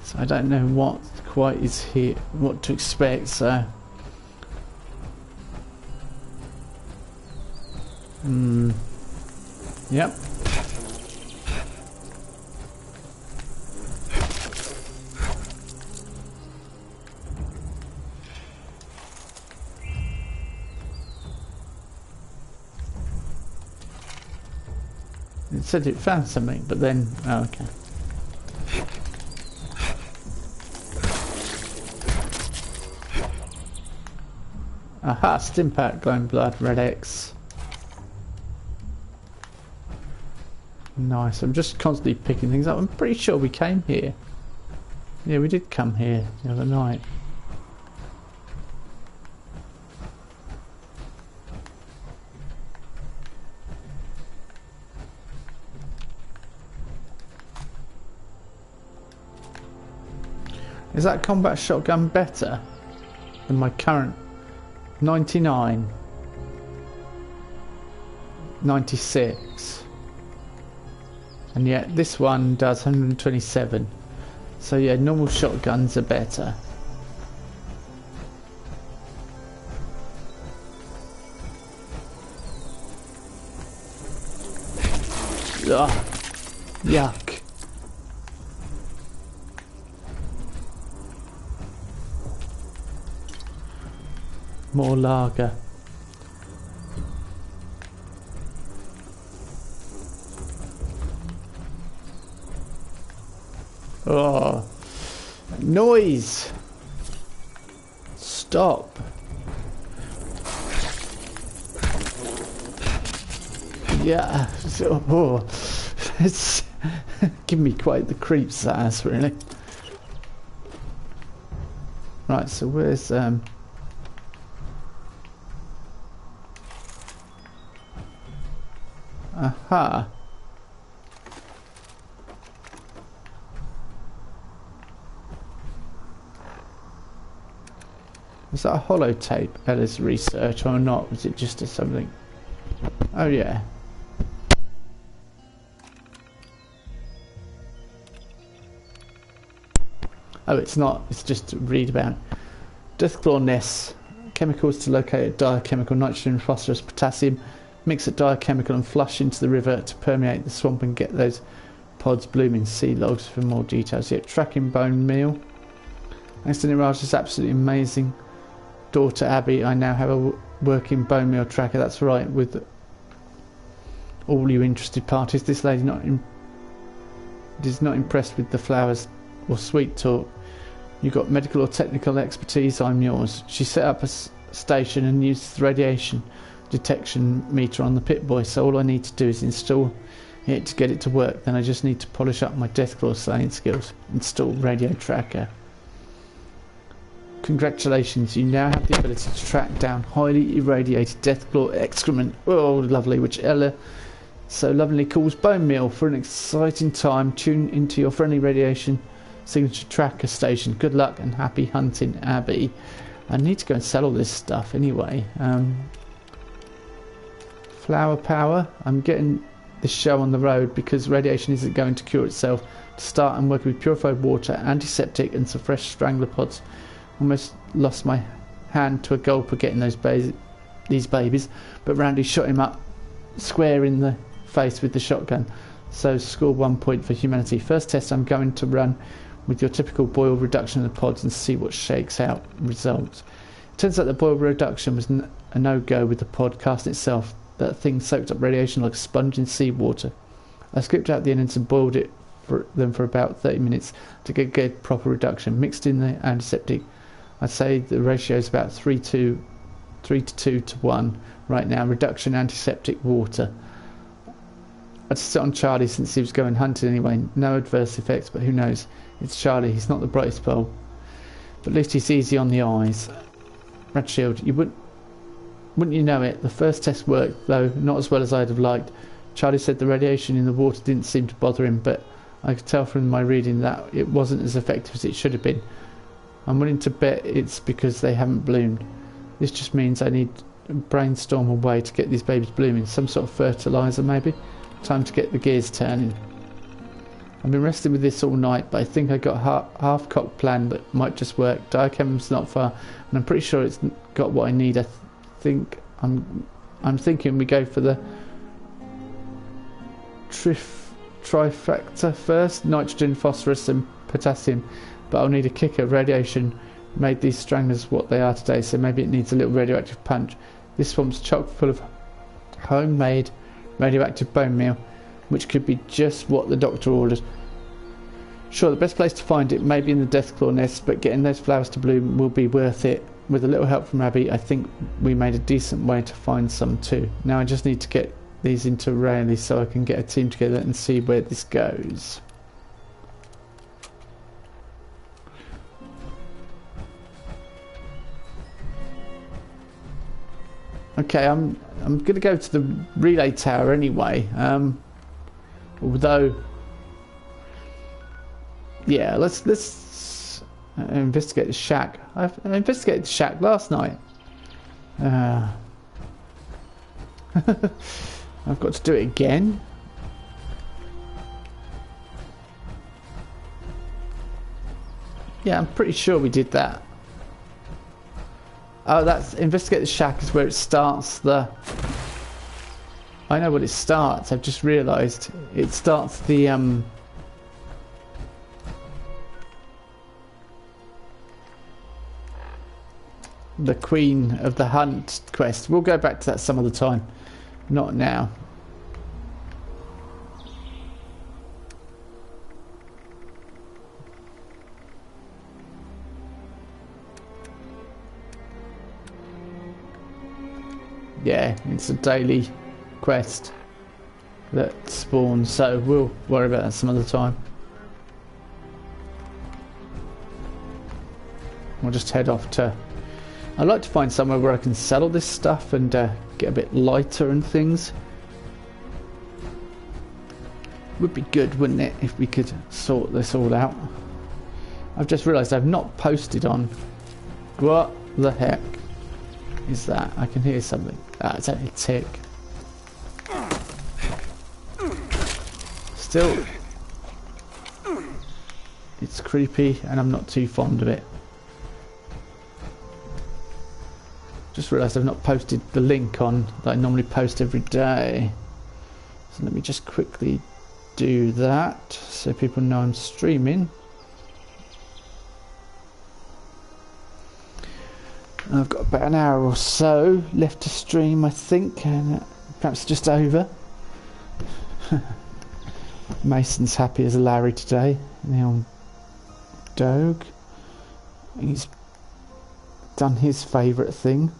So I don't know what quite is here, what to expect, so yep. It said it found something, but then, oh, okay. Aha, Stimpack, glowing blood, red X. Nice, I'm just constantly picking things up. I'm pretty sure we came here. Yeah, we did come here the other night. Is that combat shotgun better than my current 99, 96, and yet this one does 127, so yeah, normal shotguns are better. Ugh, yuck. More lager. Oh, noise! Stop! Yeah. Oh, it's giving me quite the creeps, ass, really. Right. So where's Aha. Was that a holotape, Ella's research, or not? Was it just something? Oh yeah. Oh, it's not. It's just to read about Deathclaw nests chemicals to locate a diochemical, nitrogen, phosphorus, potassium. Mix a diochemical and flush into the river to permeate the swamp and get those pods blooming. See logs for more details. Yep, tracking bone meal. Thanks to Niraj, is absolutely amazing. Daughter Abby, I now have a working bone meal tracker. That's right, with all you interested parties. This lady is not impressed with the flowers or sweet talk. You got medical or technical expertise, I'm yours. She set up a station and used the radiation detection meter on the Pip-Boy, so all I need to do is install it to get it to work. Then I just need to polish up my Deathclaw slaying skills. Install radio tracker. Congratulations, you now have the ability to track down highly irradiated Deathclaw excrement. Oh, lovely, which Ella so lovingly calls bone meal. For an exciting time, tune into your friendly radiation signature tracker station. Good luck and happy hunting, Abby. I need to go and sell all this stuff anyway. Flower power. I'm getting this show on the road because radiation isn't going to cure itself. To start, I'm working with purified water, antiseptic and some fresh strangler pods. Almost lost my hand to a gulper getting these babies, but Randy shot him up square in the face with the shotgun. So score 1 point for humanity. First test I'm going to run with your typical boil reduction of the pods and see what shakes out results. It turns out the boil reduction was a no-go with the pod casting itself. That thing soaked up radiation like a sponge in seawater. I scooped out the innards and boiled them for about 30 minutes to get good proper reduction. Mixed in the antiseptic. I'd say the ratio is about 3 to 2 to 1 right now. Reduction antiseptic water. I'd sit on Charlie since he was going hunting anyway. No adverse effects, but who knows? It's Charlie, he's not the brightest bulb. But at least he's easy on the eyes. Radshield, wouldn't you know it? The first test worked, though not as well as I'd have liked. Charlie said the radiation in the water didn't seem to bother him, but I could tell from my reading that it wasn't as effective as it should have been. I'm willing to bet it's because they haven't bloomed. This just means I need to brainstorm a way to get these babies blooming. Some sort of fertiliser, maybe? Time to get the gears turning. I've been wrestling with this all night, but I think I got a half-cocked plan that might just work. Diachem's not far, and I'm pretty sure it's got what I need. I'm thinking we go for the trifecta first: nitrogen, phosphorus, and potassium. But I'll need a kicker. Radiation made these stranglers what they are today, so maybe it needs a little radioactive punch. This swamp's chock full of homemade radioactive bone meal, which could be just what the doctor ordered. Sure, the best place to find it may be in the Deathclaw nest, but getting those flowers to bloom will be worth it. With a little help from Abby, I think we made a decent way to find some too. Now I just need to get these into Rayleigh so I can get a team together and see where this goes. Okay, I'm going to go to the relay tower anyway. Although, yeah, let's investigate the shack. I investigated the shack last night. I've got to do it again. Yeah, I'm pretty sure we did that. Oh, that's investigate the shack is where it starts the... I know what it starts, I've just realised. It starts the Queen of the Hunt quest. We'll go back to that some other time. Not now. Yeah, it's a daily quest that spawns, so we'll worry about that some other time. We'll just head off to... I'd like to find somewhere where I can sell all this stuff and get a bit lighter and things. Would be good, wouldn't it, if we could sort this all out. I've just realised I've not posted on... What the heck is that? I can hear something. Ah, it's only a tick. Still, it's creepy and I'm not too fond of it. Just realised I've not posted the link on that I normally post every day. So let me just quickly do that so people know I'm streaming. I've got about an hour or so left to stream, I think, and perhaps just over. Mason's happy as a Larry today. The old Doge. He's done his favourite thing.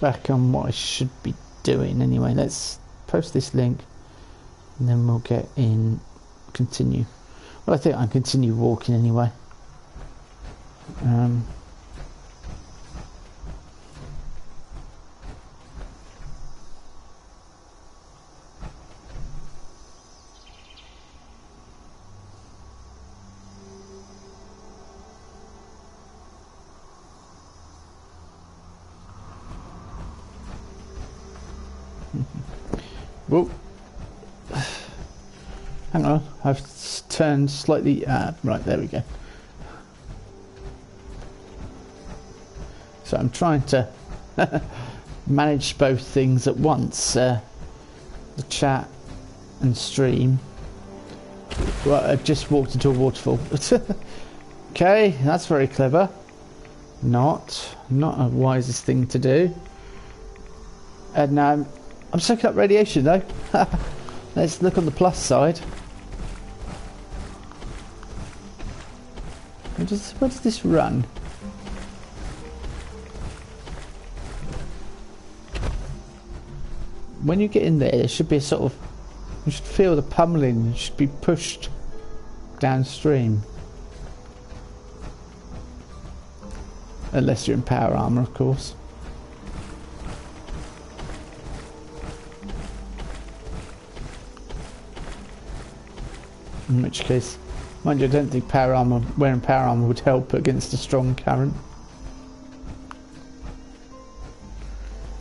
Back on what I should be doing anyway. Let's post this link and then we'll get in, continue. Well, I think I'll continue walking anyway. Whoa. Hang on, I've turned slightly, right, there we go. So I'm trying to manage both things at once, the chat and stream. Well, I've just walked into a waterfall. Okay, that's very clever. Not a wisest thing to do. And I'm soaking up radiation though. Let's look on the plus side. Where does this run? When you get in there should be a sort of... You should feel the pummeling. You should be pushed downstream. Unless you're in power armor, of course. In which case, mind you, I don't think wearing power armor would help against a strong current.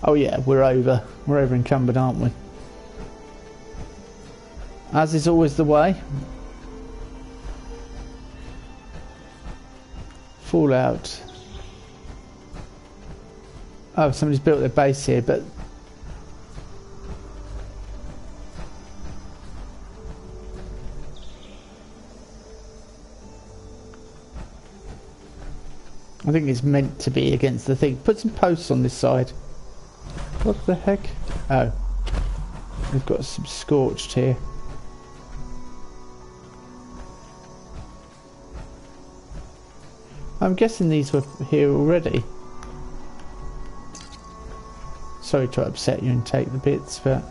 Oh yeah, we're over encumbered, aren't we? As is always the way. Fallout. Oh, somebody's built their base here, but I think it's meant to be against the thing. Put some posts on this side. What the heck? Oh. We've got some scorched here. I'm guessing these were here already. Sorry to upset you and take the bits, but...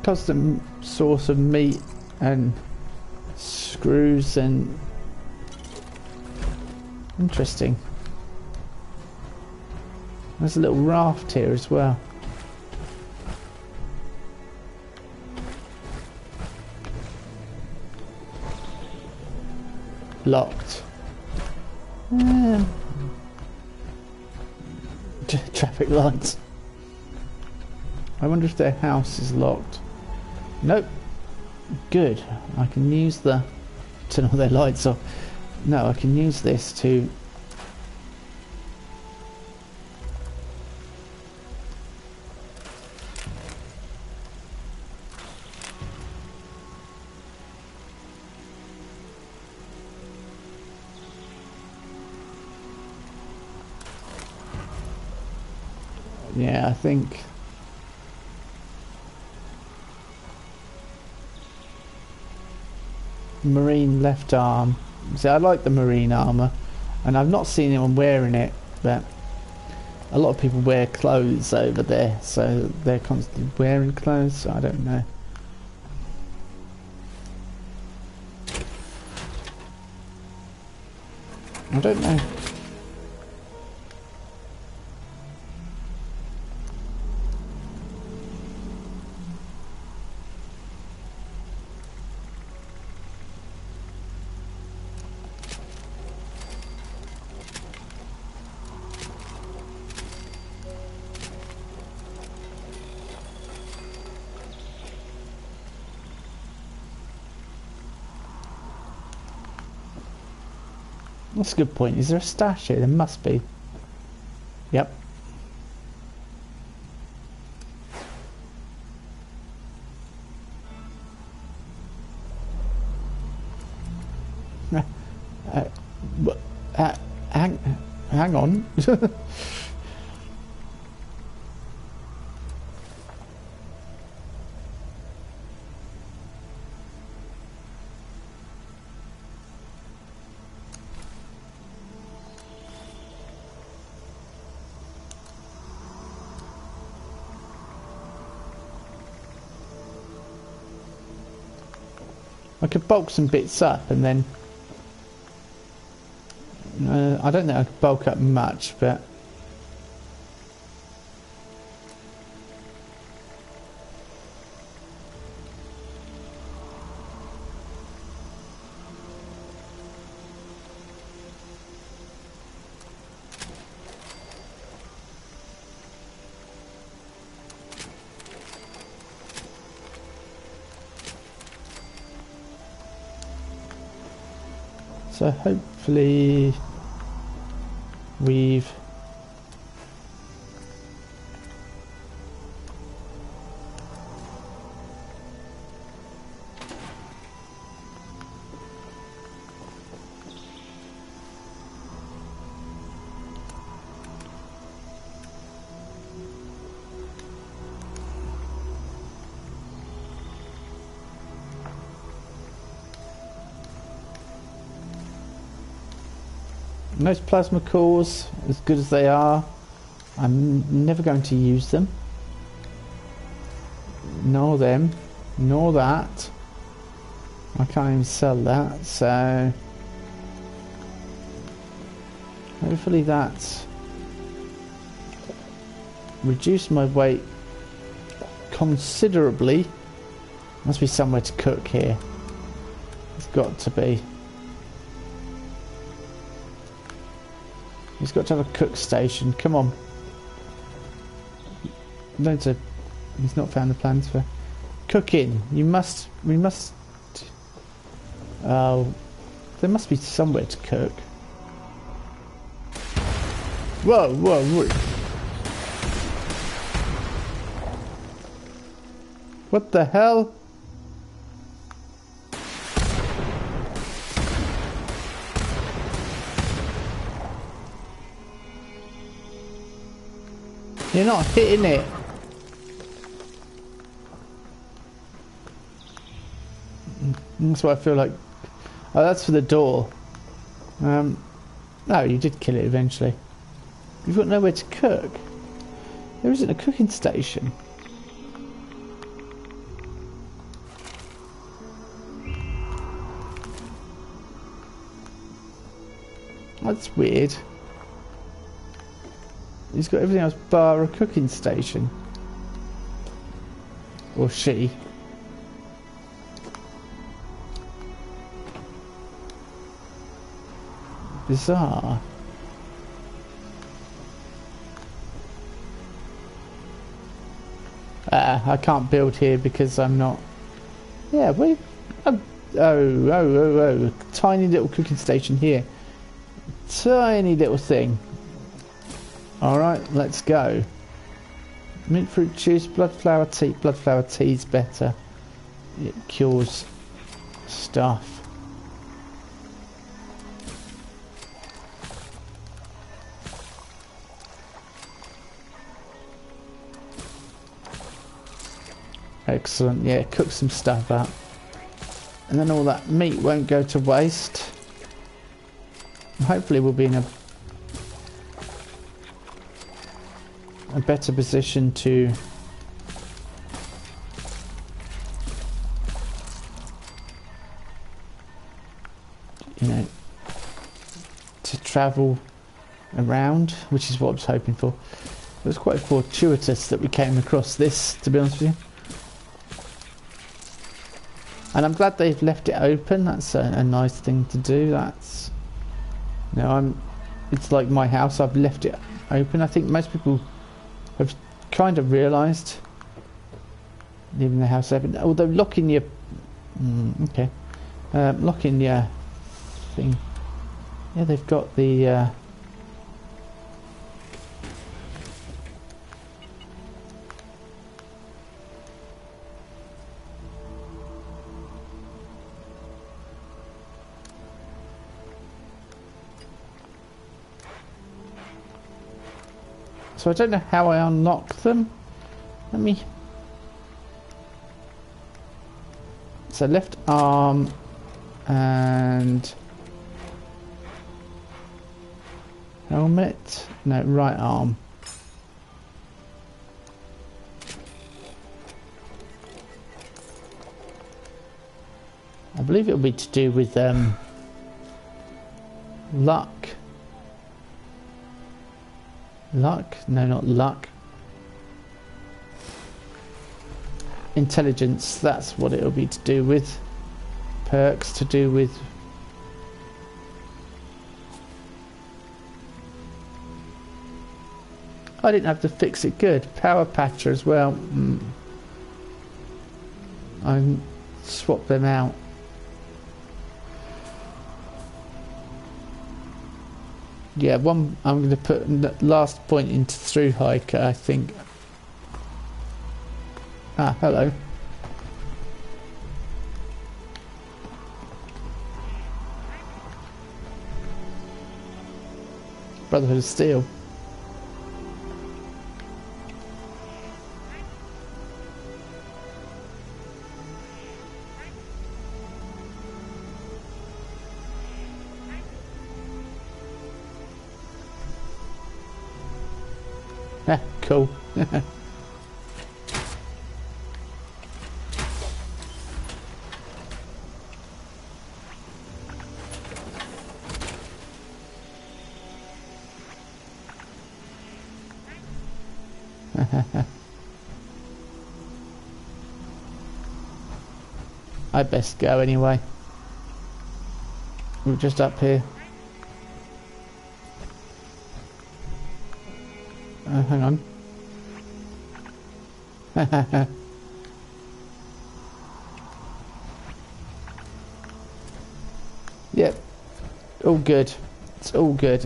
Constant source of meat and screws and... Interesting. There's a little raft here as well. Locked. Traffic lights. I wonder if their house is locked. Nope. Good. I can use the... Turn all their lights off. No, I can use this to... Yeah, I think... Marine left arm. See, I like the marine armour, and I've not seen anyone wearing it, but a lot of people wear clothes over there, so they're constantly wearing clothes, so I don't know. I don't know. That's a good point. Is there a stash here? There must be. Yep. Hang on. I could bulk some bits up and then I don't think I could bulk up much, but so hopefully we've those plasma cores, as good as they are, I'm never going to use them. Nor them, nor that. I can't even sell that, so hopefully that's reduced my weight considerably. Must be somewhere to cook here. It's got to be. He's got to have a cook station. Come on. Loads of. He's not found the plans for cooking. You must. We must. Oh, there must be somewhere to cook. Whoa, whoa, whoa! What the hell? You're not hitting it. That's what I feel like. Oh, that's for the door. No, you did kill it eventually. You've got nowhere to cook. There isn't a cooking station. That's weird. He's got everything else bar a cooking station. Or she. Bizarre. I can't build here because I'm not... Yeah, wait. Oh. Tiny little cooking station here. Tiny little thing. Alright, let's go. Mint fruit juice, blood flower tea. Blood flower tea's better. It cures stuff. Excellent, yeah, cook some stuff up. And then all that meat won't go to waste. Hopefully we'll be in a better position to to travel around, which is what I was hoping for. It was quite fortuitous that we came across this, to be honest with you. And I'm glad they've left it open. That's a nice thing to do. That's, it's like my house, I've left it open. I think most people have kind of realised leaving the house open, although locking your locking your thing Yeah, they've got the... So I don't know how I unlock them. Let me... So left arm and... Helmet? No, right arm. I believe it'll be to do with luck. Luck? No, not luck. Intelligence, that's what it'll be to do with. Perks to do with... I didn't have to fix it. Good. Power patcher as well. I swap them out. Yeah, one I'm going to put last point into through hiker, I think. Ah, hello. Brotherhood of Steel. Ah, cool. I best go anyway. We're just up here. Hang on. Yep. All good. It's all good.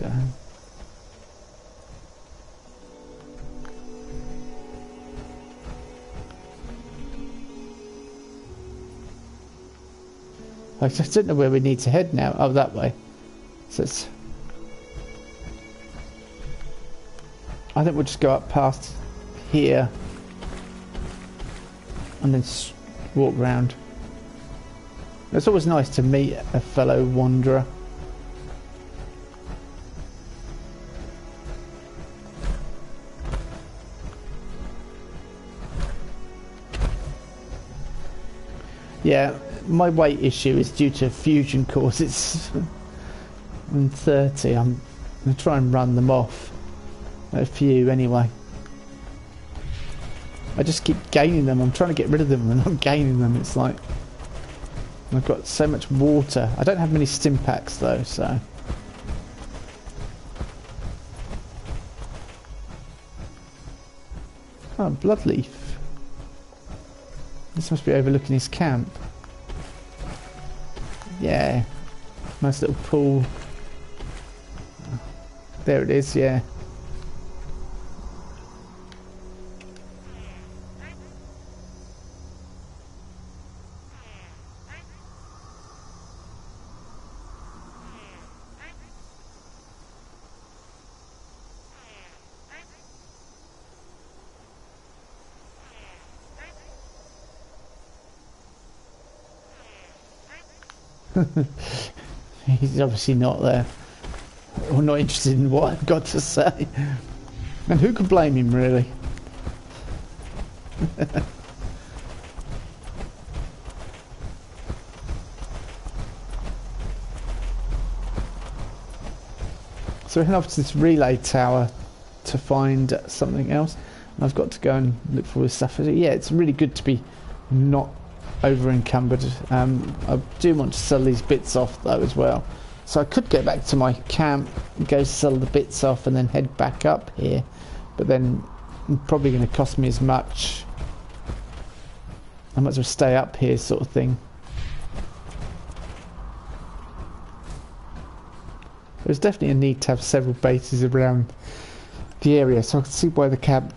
I just don't know where we need to head now. Oh, that way. So it's... I think we'll just go up past here and then walk round. It's always nice to meet a fellow wanderer. Yeah, my weight issue is due to fusion cores. It's I'm 30. I'm going to try and run them off. A few anyway. I just keep gaining them. I'm trying to get rid of them and I'm gaining them. It's like I've got so much water. I don't have many stim packs though, so oh, Bloodleaf. This must be overlooking his camp. Yeah, nice little pool. There it is. Yeah. He's obviously not there, or not interested in what I've got to say. And who could blame him, really? So we head off to this relay tower to find something else. And I've got to go and look for this stuff. Yeah, it's really good to be not over encumbered. I do want to sell these bits off though as well, so I could go back to my camp and go sell the bits off and then head back up here, but then it's probably going to cost me as much. I might as well stay up here, sort of thing. There's definitely a need to have several bases around the area, so I can see why the camp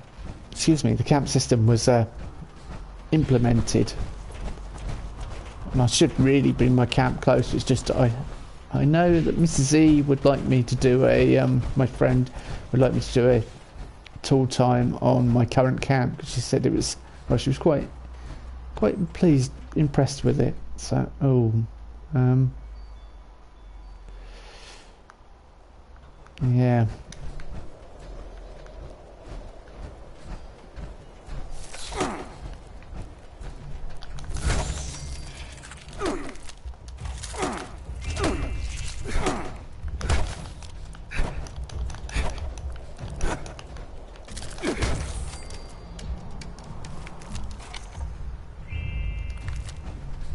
system was implemented. And I should really bring my camp close. It's just I know that Mrs. E would like me to do my friend would like me to do a tool time on my current camp, because she said it was, well, she was quite impressed with it. So yeah.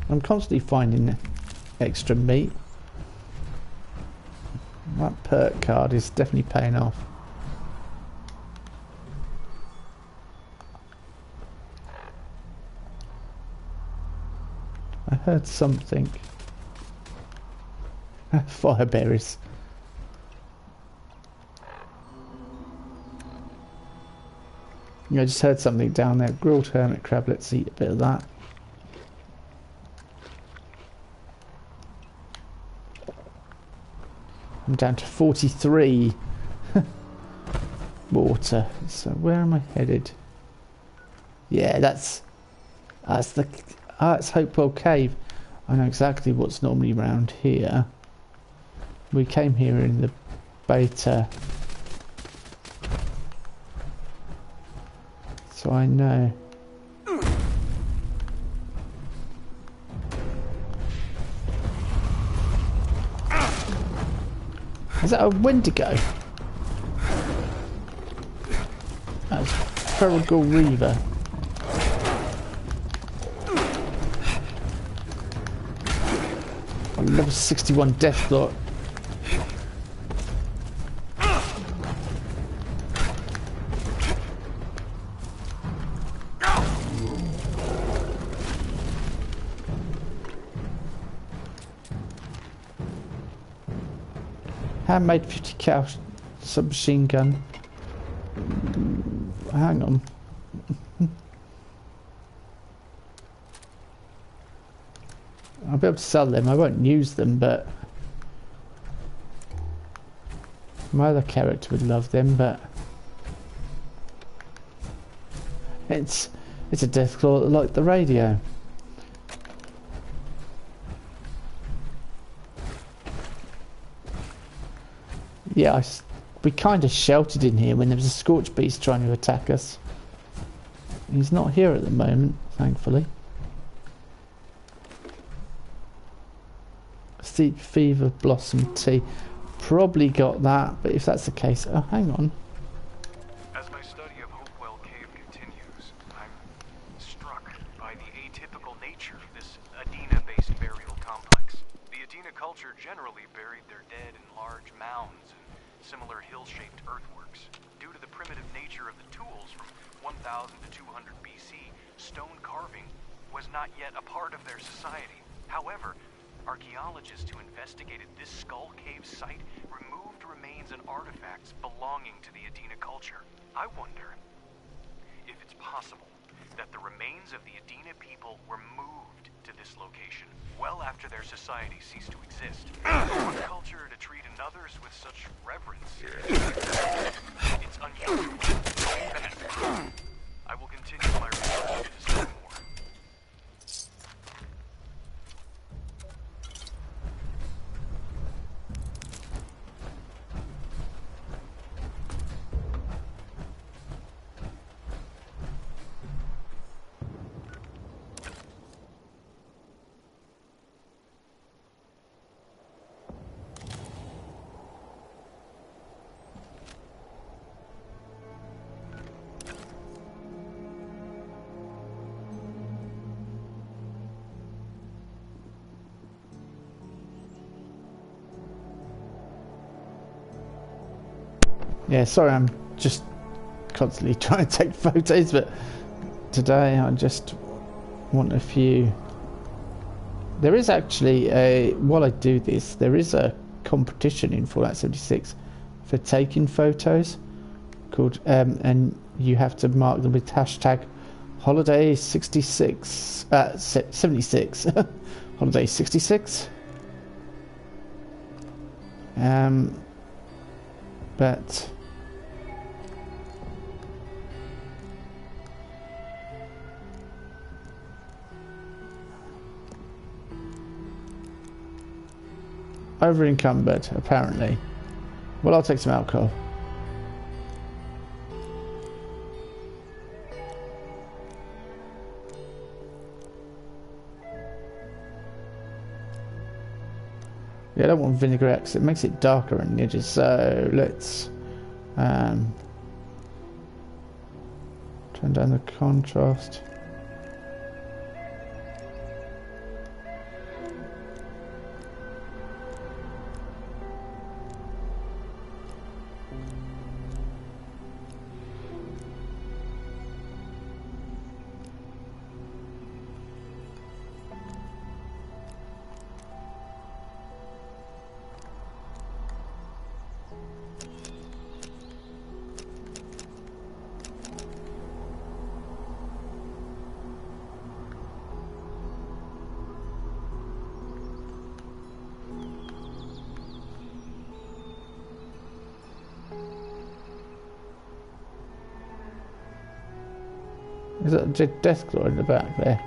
I'm constantly finding extra meat. That perk card is definitely paying off. I heard something. Fireberries. Yeah, I just heard something down there. Grilled hermit crab. Let's eat a bit of that. I'm down to 43 water. So where am I headed? Yeah, that's it's Hopewell Cave. I know exactly what's normally around here. We came here in the beta, so I know. Is that a Wendigo? That's Fergal Reaver. Level 61 Deathlock. Handmade 50 cal submachine gun. Hang on. I'll be able to sell them. I won't use them, but my other character would love them. But it's a Deathclaw like the radio. Yeah, we kind of sheltered in here when there was a Scorch Beast trying to attack us. He's not here at the moment, thankfully. Steep Fever Blossom Tea. Probably got that, but if that's the case... Oh, hang on. As my study of Hopewell Cave continues, I'm struck by the atypical nature of this Adena-based burial complex. The Adena culture generally buried their dead in large mounds and similar hill-shaped earthworks. Due to the primitive nature of the tools from 1000 to 200 BC, stone carving was not yet a part of their society. However, archaeologists who investigated this skull cave site removed remains and artifacts belonging to the Adena culture. I wonder if it's possible that the remains of the Adena people were moved to this location well after their society ceased to exist. For one culture to treat another's with such reverence, it's unusual. I will continue my research to discover more. Yeah, sorry, I'm just constantly trying to take photos, but today I just want a few. There is actually while I do this, there is a competition in Fallout 76 for taking photos called and you have to mark them with hashtag holiday 76 76 holiday 66 but over encumbered apparently. Well, I'll take some alcohol. Yeah, I don't want vinaigrette because it makes it darker on the edges, so let's turn down the contrast. Is that a death claw in the back there?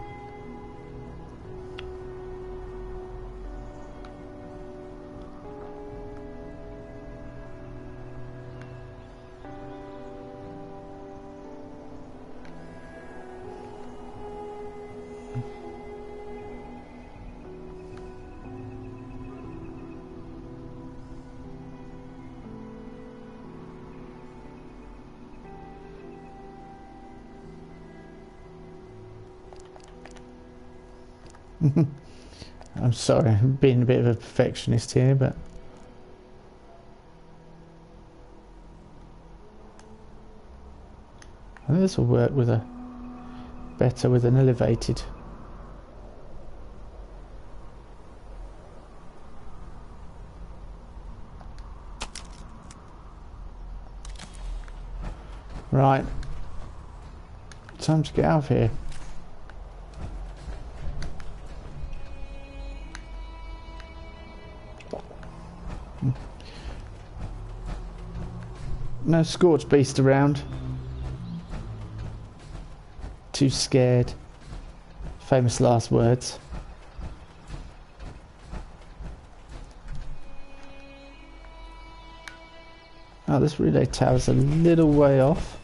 I'm sorry, I'm being a bit of a perfectionist here, but I think this will work with a better with an elevated. Right, time to get out of here. No scorched beast around. Too scared. Famous last words. Oh, this relay tower's a little way off.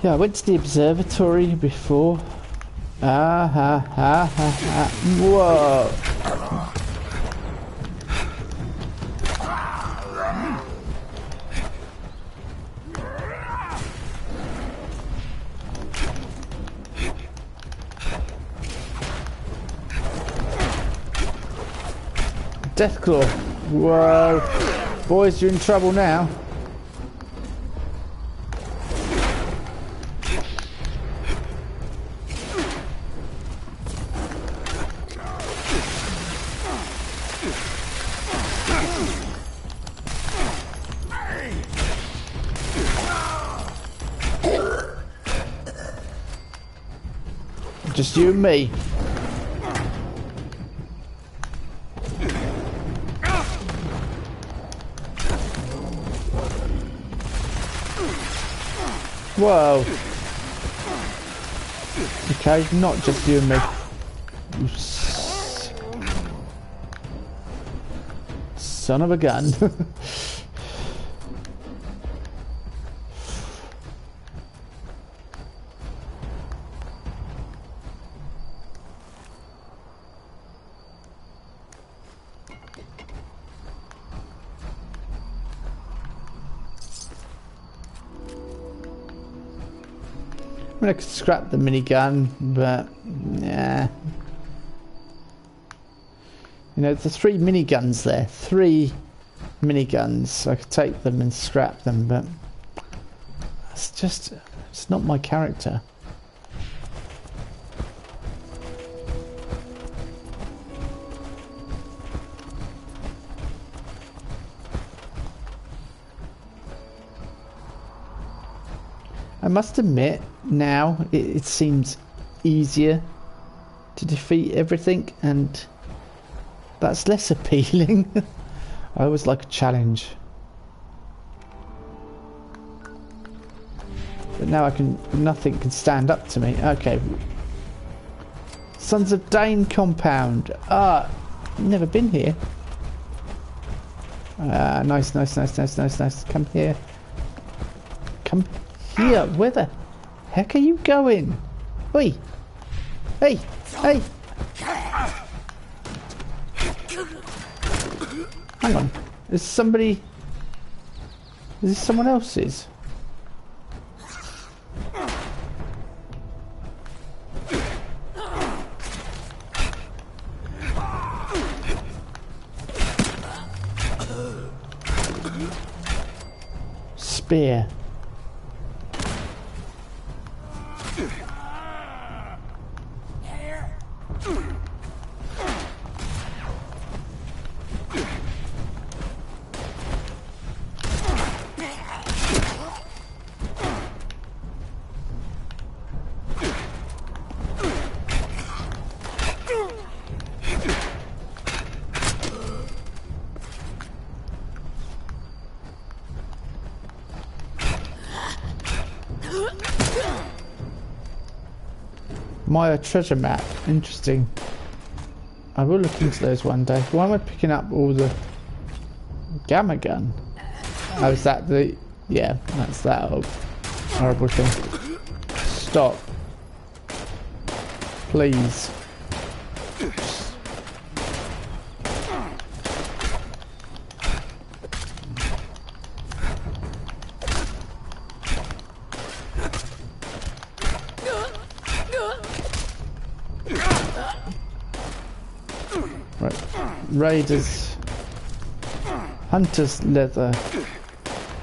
Yeah, I went to the observatory before. Whoa. Deathclaw. Whoa. Boys, you're in trouble now. Just you and me. Whoa. Okay, not just you and me. You son of a gun. I mean, I could scrap the minigun, but yeah. You know, the 3 miniguns there. 3 miniguns. I could take them and scrap them, but it's just, it's not my character. I must admit, now it seems easier to defeat everything, and that's less appealing. I always like a challenge. But now nothing can stand up to me. Okay. Sons of Dane compound. Ah, never been here. Nice. Come here. Come here. Where the heck are you going? Oi. Hey. Hang on. Is this someone else's? Spear. Maya treasure map. Interesting. I will look into those one day. Why am I picking up all the gamma gun? Oh, is that the... Yeah, that's that horrible thing. Stop. Please. Raiders, hunter's leather,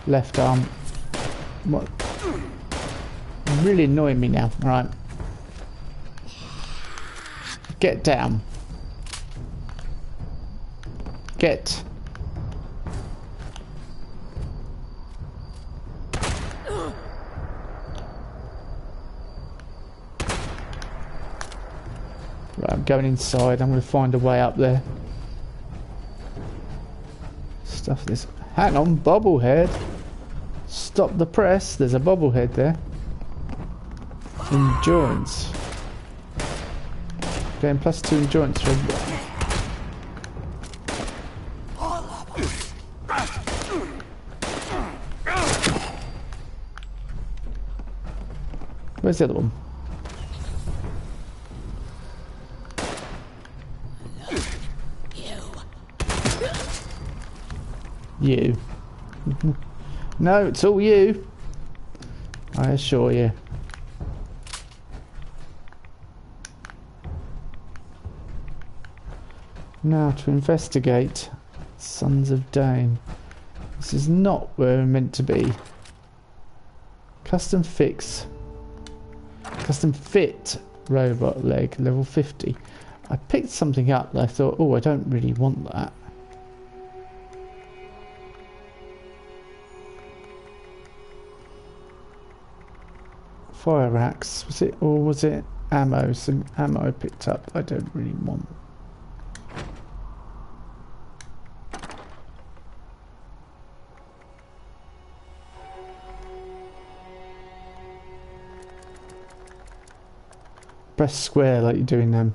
left arm. What? Really annoying me now. Right, get down. Get. Right, I'm going inside. I'm going to find a way up there. Stuff this. Hang on, bobblehead. Stop the press. There's a bobblehead there. Endurance. Getting +2 endurance for. Where's the other one? You. No, it's all you. I assure you. Now to investigate. Sons of Dane. This is not where we're meant to be. Custom fit robot leg, level 50. I picked something up that I thought, oh, I don't really want that. Fire axe, was it, or was it ammo? Some ammo I picked up I don't really want. Press square like you do in them.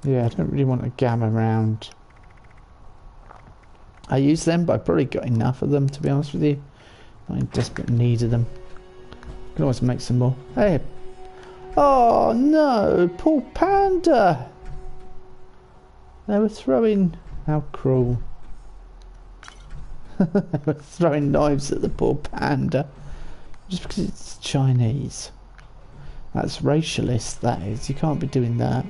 Yeah, I don't really want a gamma round. I use them, but I've probably got enough of them, to be honest with you. I'm in desperate need of them. Can always make some more. Hey. Oh no, poor panda. They were throwing... How cruel. They were throwing knives at the poor panda. Just because it's Chinese. That's racialist, that is. You can't be doing that.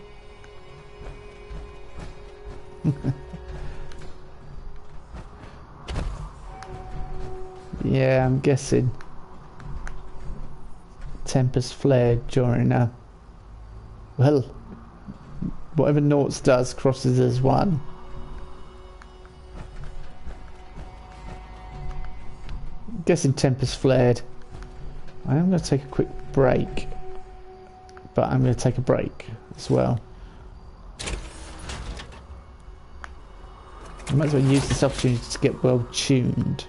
Yeah, I'm guessing. Tempers flared during well, whatever Noughts does crosses as one. I'm guessing tempers flared. I am going to take a quick break, but I'm going to take a break as well. I might as well use this opportunity to get well tuned.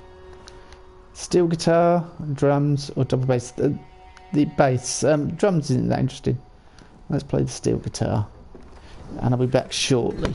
Steel guitar, drums, or double bass. The bass, drums isn't that interesting. Let's play the steel guitar, and I'll be back shortly.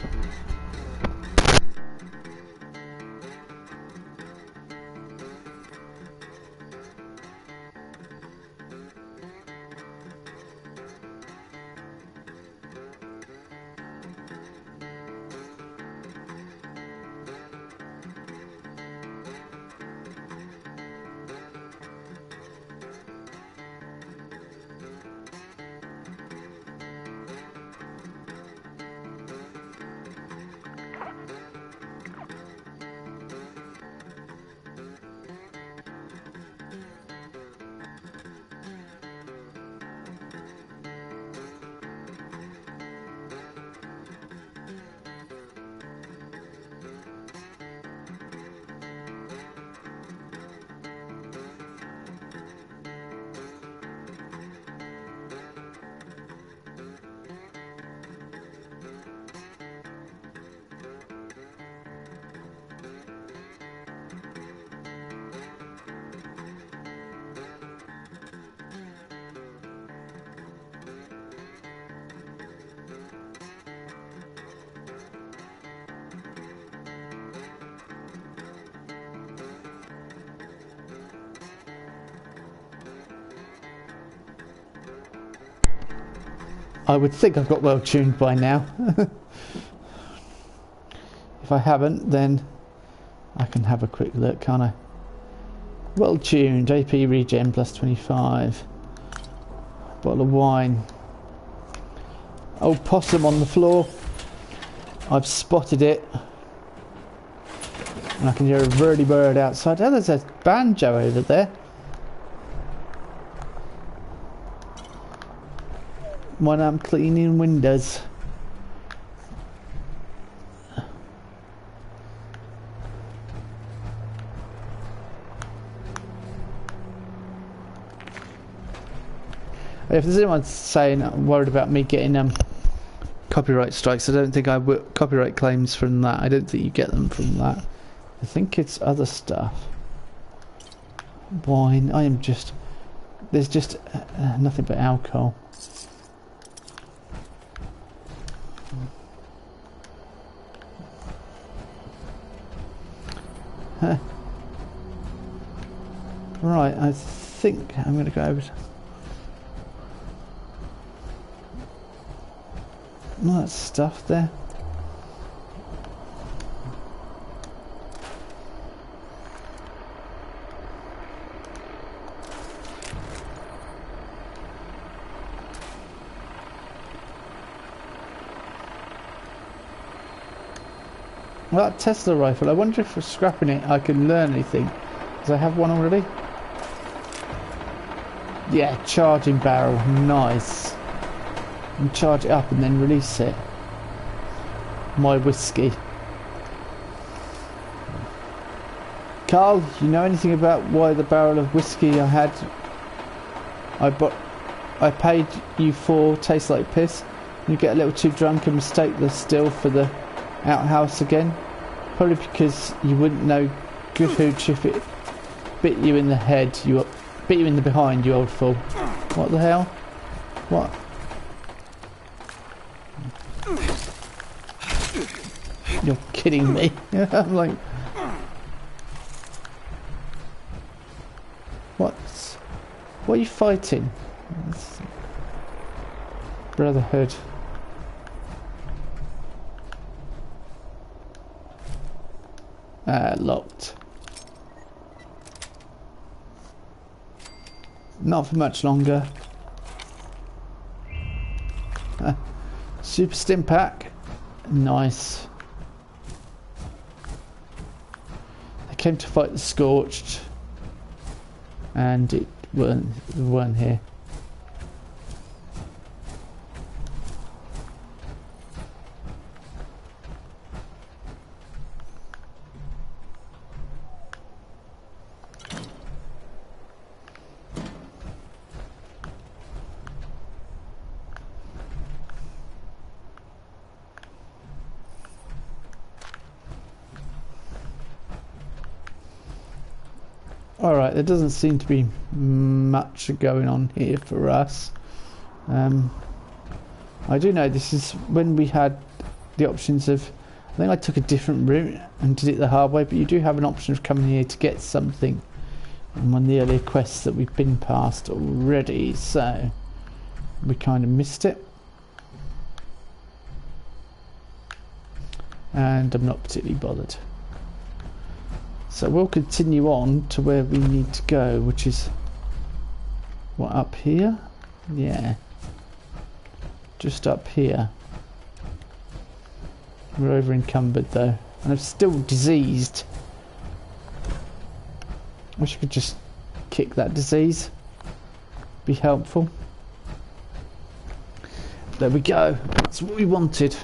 I would think I've got well tuned by now. If I haven't, then I can have a quick look, can't I? Well tuned, AP regen plus 25. Bottle of wine. Old possum on the floor. I've spotted it. And I can hear a verdi bird outside. Oh, there's a banjo over there. When I'm cleaning windows. If there's anyone saying worried about me getting copyright strikes, I don't think I will. Copyright claims from that. I don't think you get them from that. I think it's other stuff. Wine. I am just. There's just nothing but alcohol. Right, I think I'm going to go over to... all that stuff there. Well, that Tesla rifle, I wonder if for scrapping it I can learn anything. Because I have one already. Yeah, charging barrel, nice. And charge it up and then release it. My whiskey. Carl, you know anything about why the barrel of whiskey I paid you for tastes like piss? You get a little too drunk and mistake the still for the outhouse again? Probably because you wouldn't know good hooch if it bit you in the head, bit you in the behind, you old fool. What the hell? What? You're kidding me. I'm like... What are you fighting? Brotherhood. Locked. Not for much longer. Super stim pack. Nice. I came to fight the Scorched. And it weren't here. Alright, there doesn't seem to be much going on here for us. I do know this is when we had the options of... I think I took a different route and did it the hard way, but you do have an option of coming here to get something in one of the earlier quests that we've been past already, so we kind of missed it. And I'm not particularly bothered. So we'll continue on to where we need to go, which is... what, up here? Yeah. Just up here. We're over encumbered though. And I'm still diseased. Wish I could just kick that disease. Be helpful. There we go. That's what we wanted.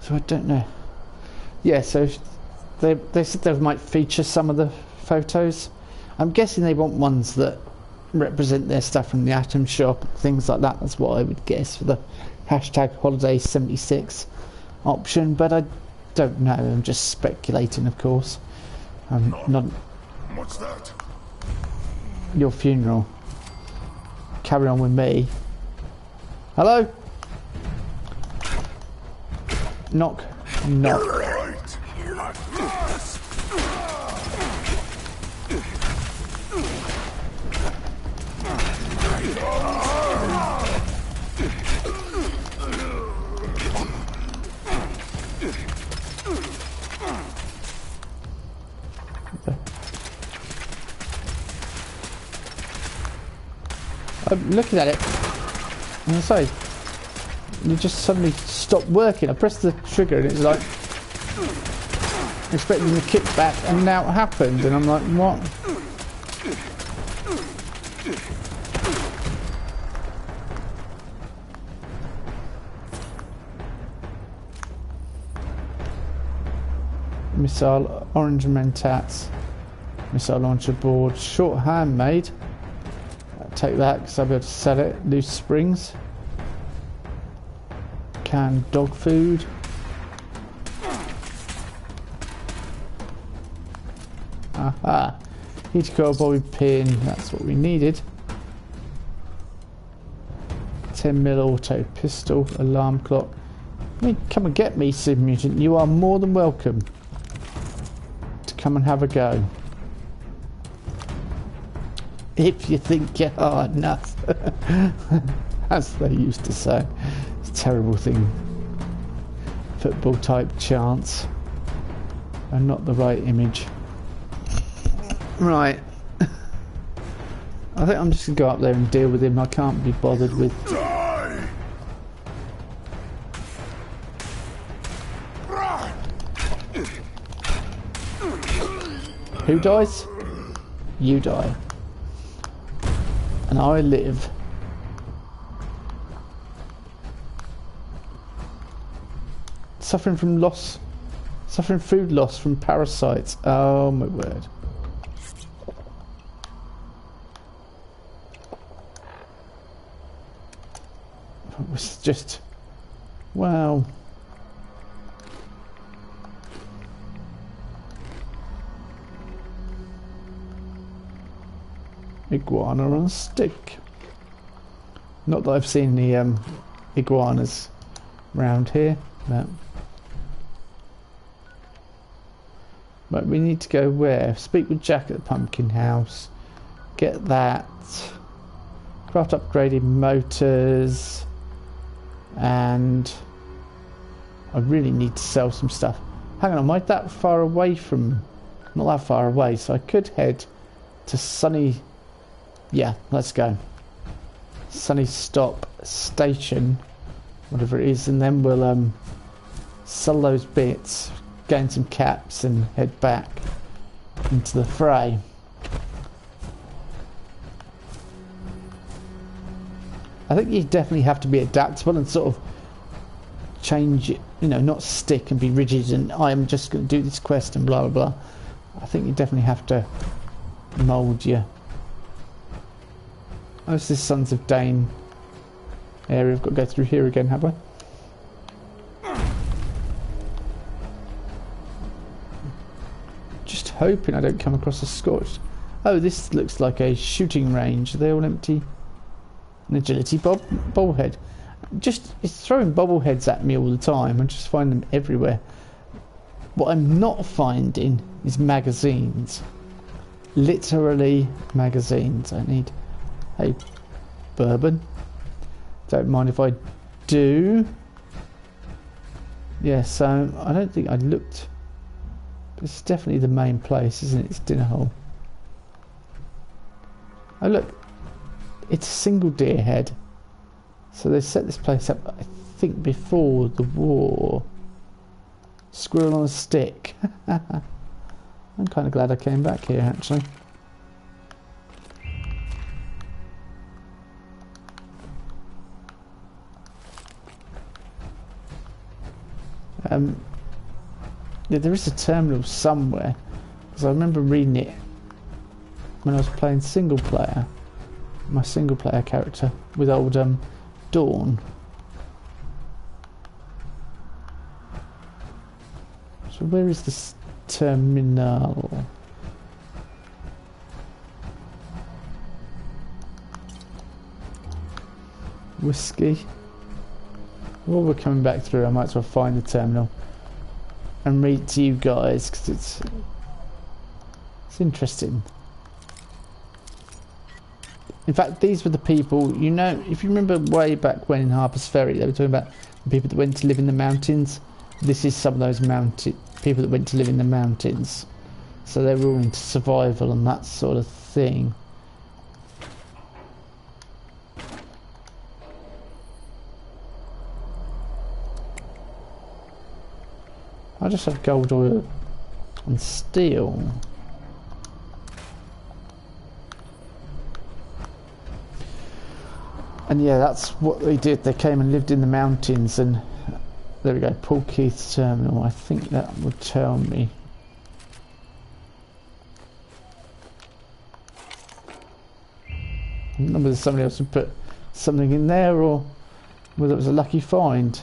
So I don't know. Yeah, so they said they might feature some of the photos. I'm guessing they want ones that represent their stuff from the Atom Shop, things like that. That's what I would guess for the hashtag Holiday 76 option, but I don't know. I'm just speculating, of course. I'm not. What's that? Your funeral. Carry on with me. Hello? Knock. Knock. Right. I'm looking at it, and I say, you just suddenly stopped working. I pressed the trigger and it's like expecting the kickback, and now it happened, and I'm like, what? Missile, orange mentats, missile launcher board, short handmade. Take that because I'll be able to sell it. Loose springs, canned dog food, aha, heater coil bobby pin, that's what we needed. 10mm auto pistol, alarm clock. I mean, come and get me, Sid Mutant. You are more than welcome to come and have a go. If you think you're hard enough. As they used to say. It's a terrible thing. Football type chants. And not the right image. Right. I think I'm just going to go up there and deal with him. I can't be bothered with... Die! Who dies? You die. And I live. Suffering from loss. Suffering food loss from parasites. Oh my word. It was just... wow. Iguana on a stick. Not that I've seen the iguanas around here, but we need to go where? Speak with Jack at the pumpkin house. Get that. Craft upgraded motors. And I really need to sell some stuff. Hang on, am I that far away from... not that far away, so I could head to Sunny... yeah, let's go. Sunny Stop Station, whatever it is, and then we'll sell those bits, gain some caps, and head back into the fray. I think you definitely have to be adaptable and sort of change it, you know, not stick and be rigid and I'm just going to do this quest and blah blah blah. I think you definitely have to mould your... oh, it's this Sons of Dane area. I've got to go through here again, have I? Just hoping I don't come across a scorched. Oh, this looks like a shooting range. Are they all empty? An agility bobblehead. It's throwing bobbleheads at me all the time. I just find them everywhere. What I'm not finding is magazines. Literally magazines. I need a bourbon. Don't mind if I do. Yeah, so I don't think I looked. But it's definitely the main place, isn't it? It's dinner hall. Oh look, it's a single deer head. So they set this place up, I think, before the war. Squirrel on a stick. I'm kind of glad I came back here, actually. Yeah, there is a terminal somewhere, because I remember reading it when I was playing single player, my single player character with old Dawn. So where is this terminal? Whiskey. While we're coming back through, I might as well find the terminal and read to you guys, because it's interesting. In fact, these were the people, you know, if you remember way back when in Harper's Ferry, they were talking about the people that went to live in the mountains. This is some of those people that went to live in the mountains. So they were all into survival and that sort of thing. I just have gold oil and steel. And yeah, that's what they did. They came and lived in the mountains, and there we go, Paul Keith's terminal. I think that would tell me. I don't know whether somebody else would put something in there or whether it was a lucky find.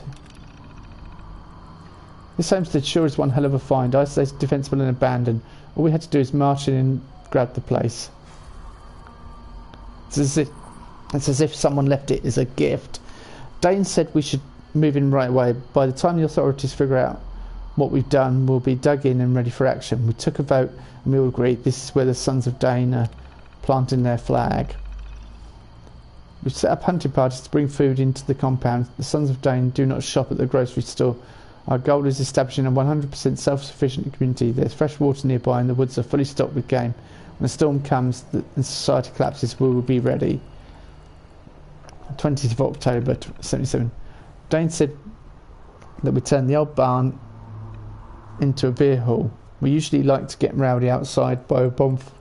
This homestead sure is one hell of a find. Isolated, defensible and abandoned. All we had to do is march in and grab the place. It's as if someone left it as a gift. Dane said we should move in right away. By the time the authorities figure out what we've done, we'll be dug in and ready for action. We took a vote and we all agreed this is where the Sons of Dane are planting their flag. We've set up hunting parties to bring food into the compound. The Sons of Dane do not shop at the grocery store. Our goal is establishing a 100% self-sufficient community. There's fresh water nearby and the woods are fully stocked with game. When a storm comes and society collapses, we will be ready. 20th of October 77. Dane said that we turned the old barn into a beer hall. We usually like to get rowdy outside by a bonfire,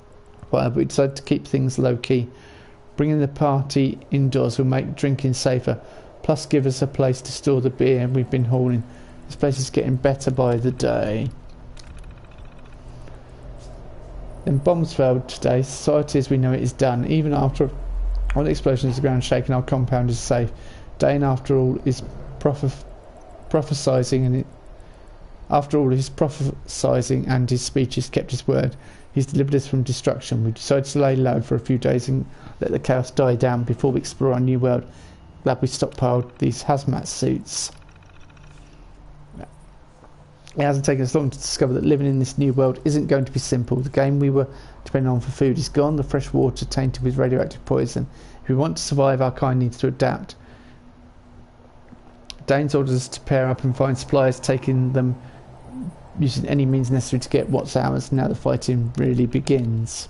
but we decided to keep things low-key. Bringing the party indoors will make drinking safer, plus give us a place to store the beer we've been hauling. This place is getting better by the day. Then bombs fell today. Society as we know it is done. Even after all the explosions, the ground shaking, our compound is safe. Dane, after all, is prophesying, and after all his prophesying and his speeches kept his word. He's delivered us from destruction. We decided to lay low for a few days and let the chaos die down before we explore our new world. Glad we stockpiled these hazmat suits. It hasn't taken us long to discover that living in this new world isn't going to be simple. The game we were depending on for food is gone, the fresh water tainted with radioactive poison. If we want to survive, our kind needs to adapt. Dane's orders us to pair up and find supplies, taking them using any means necessary to get what's ours. Now the fighting really begins.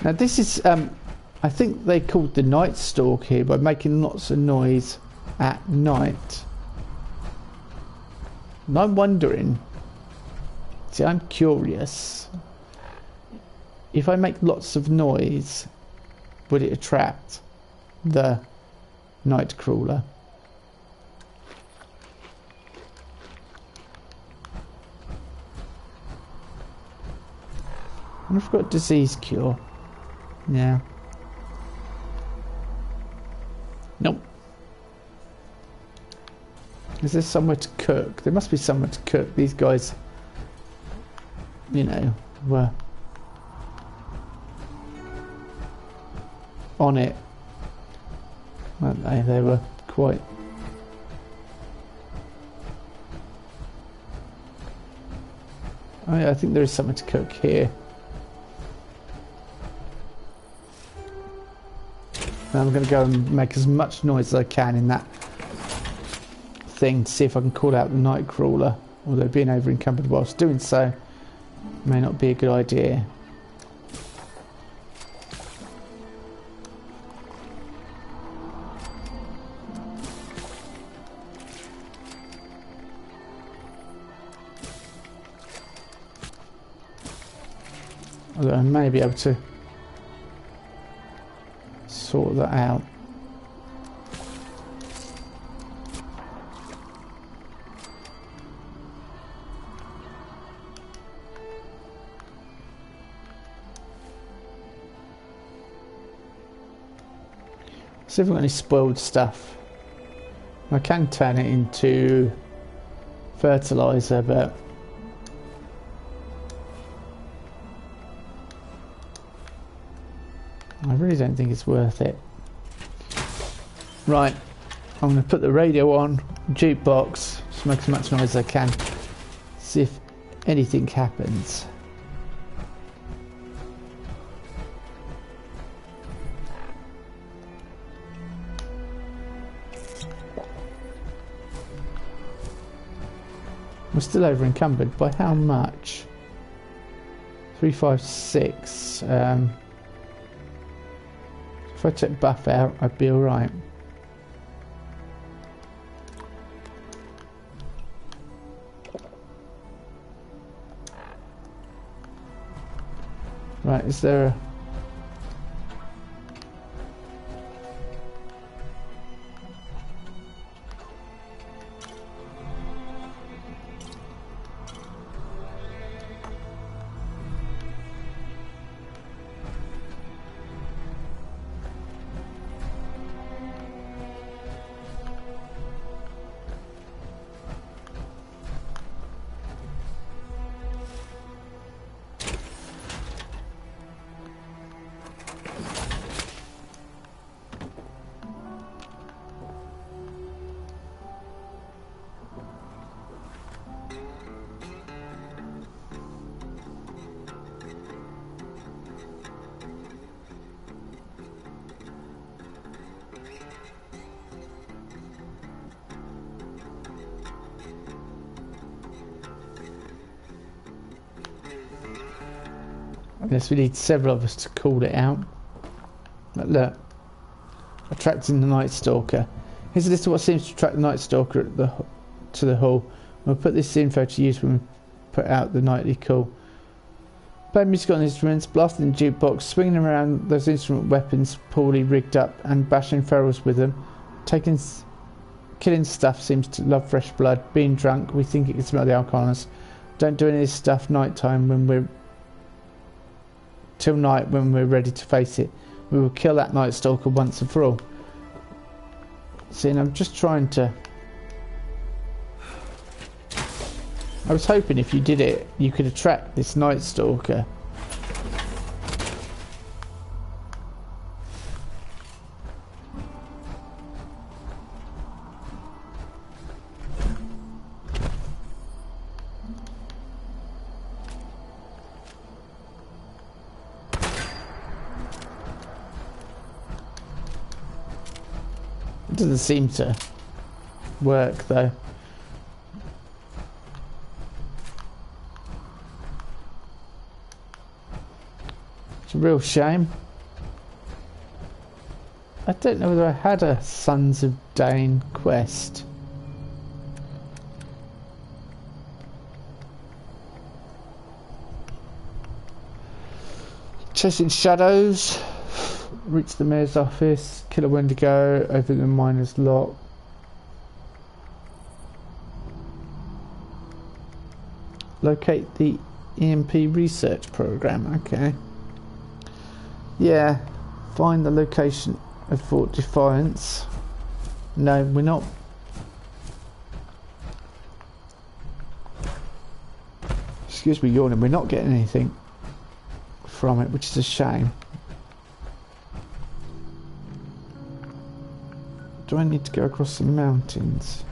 Now this is, I think they called the Night Stalk here by making lots of noise at night. And I'm wondering, see, I'm curious, if I make lots of noise, would it attract the night crawler? And I've got disease cure. Yeah. Nope. Is there somewhere to cook? There must be somewhere to cook. These guys you know, were on it, weren't they? They were quite... Oh yeah, I think there is something to cook here. Now I'm going to go and make as much noise as I can in that thing to see if I can call out the night crawler, although being over encumbered whilst doing so may not be a good idea. Although I may be able to sort that out. See if I've got any spoiled stuff. I can turn it into fertilizer, but I really don't think it's worth it. Right, I'm going to put the radio on, jukebox, just make as much noise as I can, see if anything happens. We're still over encumbered. By how much? 356. If I took buff out, I'd be alright. Right, is there a... I guess we need several of us to call it out. But look, attracting the Night Stalker. Here's a list of what seems to attract the Night Stalker at to the hull. We'll put this info to use when we put out the nightly call. Playing musical instruments, blasting the jukebox, swinging around those instrument weapons poorly rigged up, and bashing ferals with them. Killing stuff seems to love fresh blood. Being drunk, we think it can smell the alcohol on us. Don't do any of this stuff nighttime when we're... till night when we're ready to face it. We will kill that Night Stalker once and for all. See, and I'm just trying to... I was hoping if you did it, you could attract this Night Stalker. It doesn't seem to work though. It's a real shame. I don't know whether I had a Sons of Dane quest. Chasing shadows. Reach the mayor's office. Kill a Wendigo. Over the miner's lock. Locate the EMP research program. Okay. Yeah. Find the location of Fort Defiance. No, we're Excuse me yawning, we're not getting anything from it, which is a shame. Do I need to go across the mountains?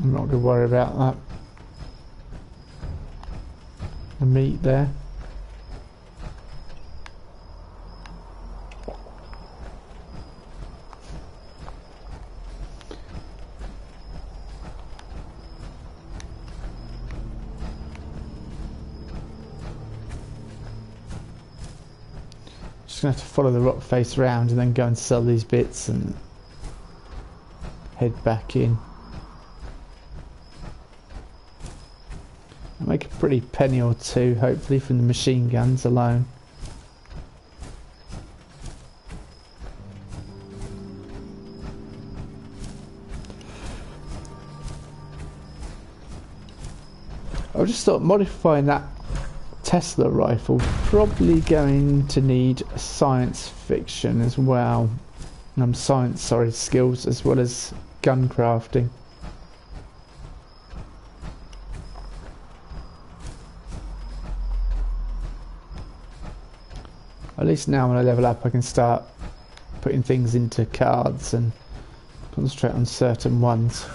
I'm not going to worry about that. The meat there. Just going to have to follow the rock face round and then go and sell these bits and head back in. Make a pretty penny or two, hopefully, from the machine guns alone. I just thought modifying that Tesla rifle, probably going to need science fiction as well. Skills as well as gun crafting. At least now when I level up I can start putting things into cards and concentrate on certain ones.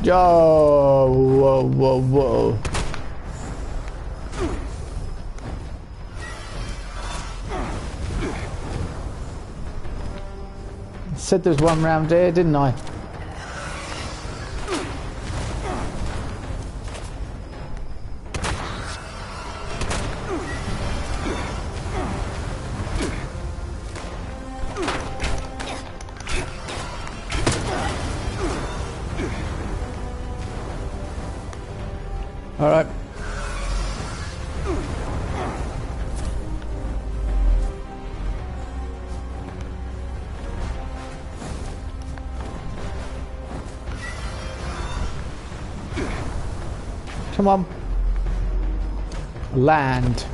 Oh, whoa, whoa, whoa. I said there's one round here, didn't I? Alright. Come on. Land.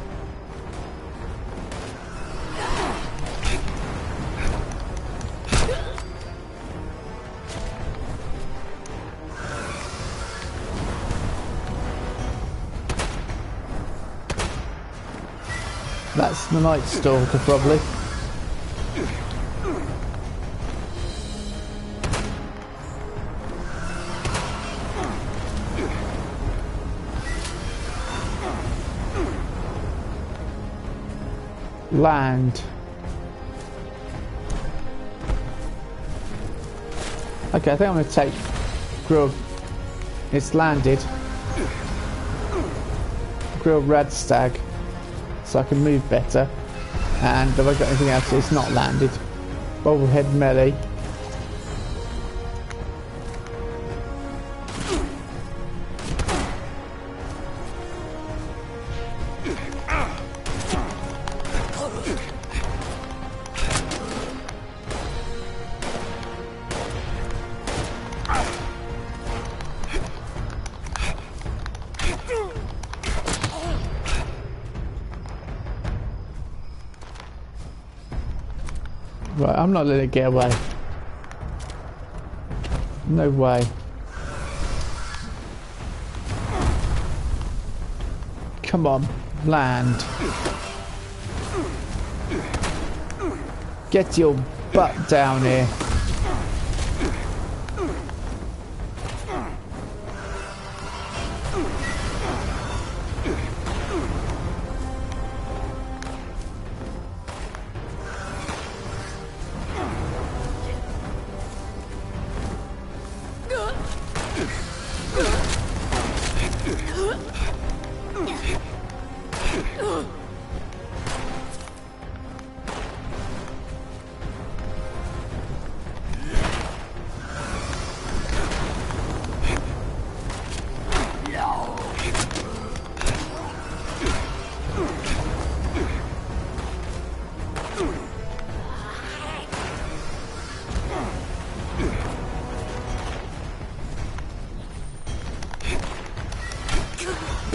That's the Night Stalker, probably. Land. Okay, I think I'm going to take grilled. It's landed. Grilled Radstag. So I can move better. And have I got anything else? It's not landed. Bobblehead melee. Right, I'm not letting it get away. No way. Come on, land. Get your butt down here.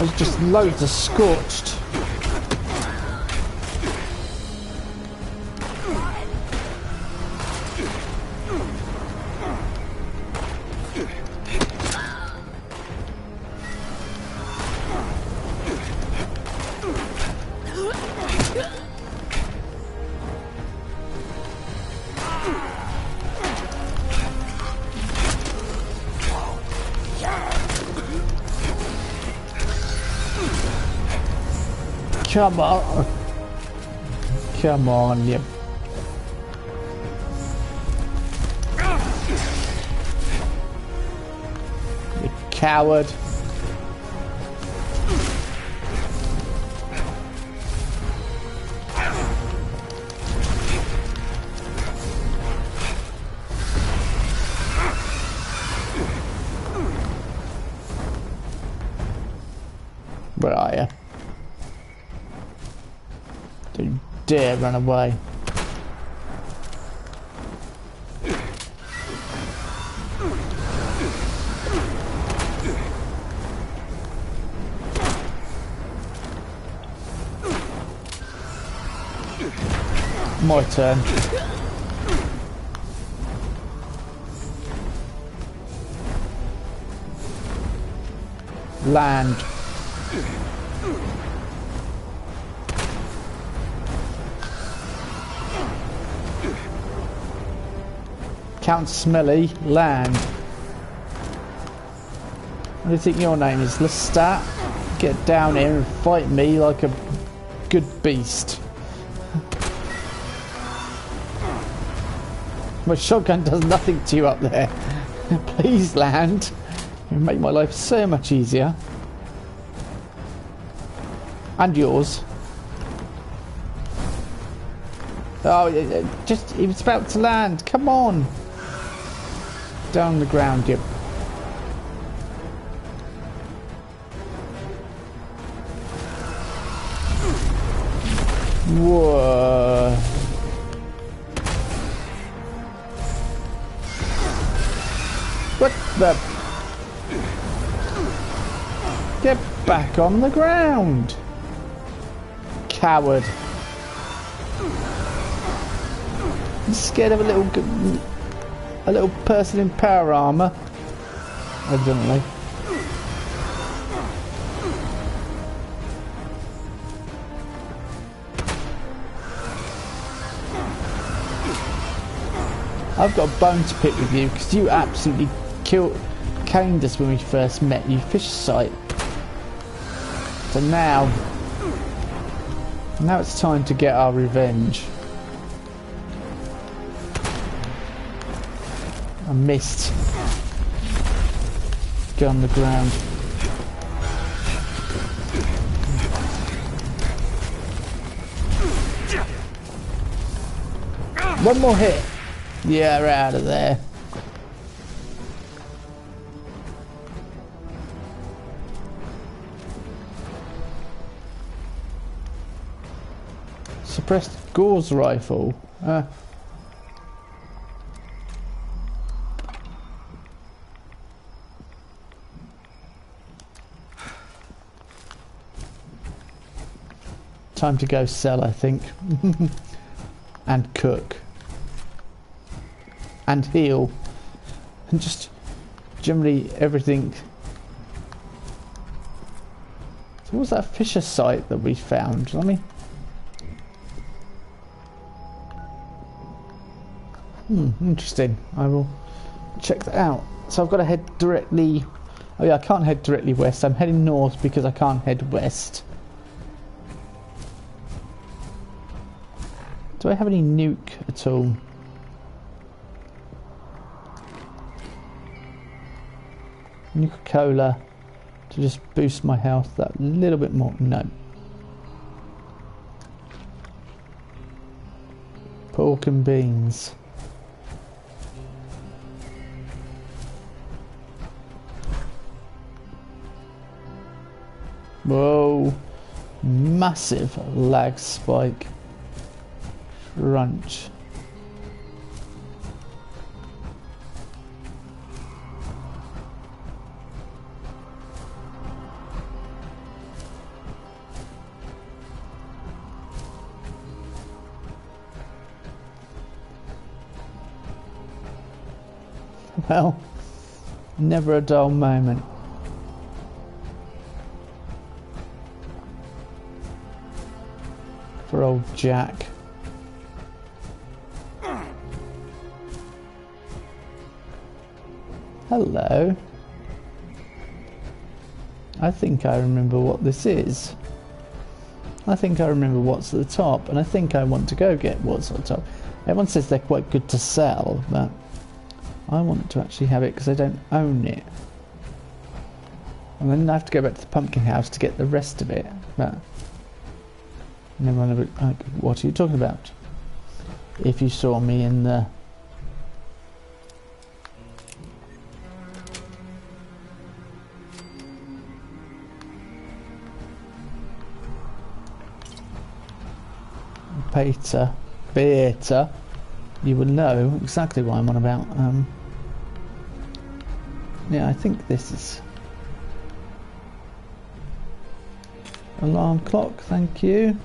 There's just loads of scorched. Come on. Come on, you. You coward. Where are you? Don't dare run away. My turn. Land. Count Smelly, land. What do you think your name is? Lestat? Get down here and fight me like a good beast. My shotgun does nothing to you up there. Please land. You make my life so much easier. And yours. Oh, just, he was about to land. Come on. Down the ground, yep. Whoa. What the? Get back on the ground. Coward. You scared of a little person in power armor? Evidently. I've got a bone to pick with you because you absolutely caned us when we first met you, fish sight. So now it's time to get our revenge. I missed. Get on the ground. One more hit. Yeah, we're out of there. Suppressed Gore's rifle. Time to go sell, I think. And cook. And heal. And just generally everything. So what was that fisher site that we found? Let me... interesting. I will check that out. So I've got to head directly... Oh yeah, I can't head directly west. I'm heading north because I can't head west. Do I have any nuke at all? Nuka-Cola to just boost my health that little bit more. No. Pork and beans. Whoa. Massive lag spike. Crunch. Well, never a dull moment. For old Jack. Hello. I think I remember what this is. I think I remember what's at the top, and I think I want to go get what's at the top. Everyone says they're quite good to sell, but I want to actually have it because I don't own it. And then I have to go back to the pumpkin house to get the rest of it. But and everyone will be like, what are you talking about? If you saw me in the beta, you will know exactly what I'm on about. Yeah, I think this is alarm clock. Thank you.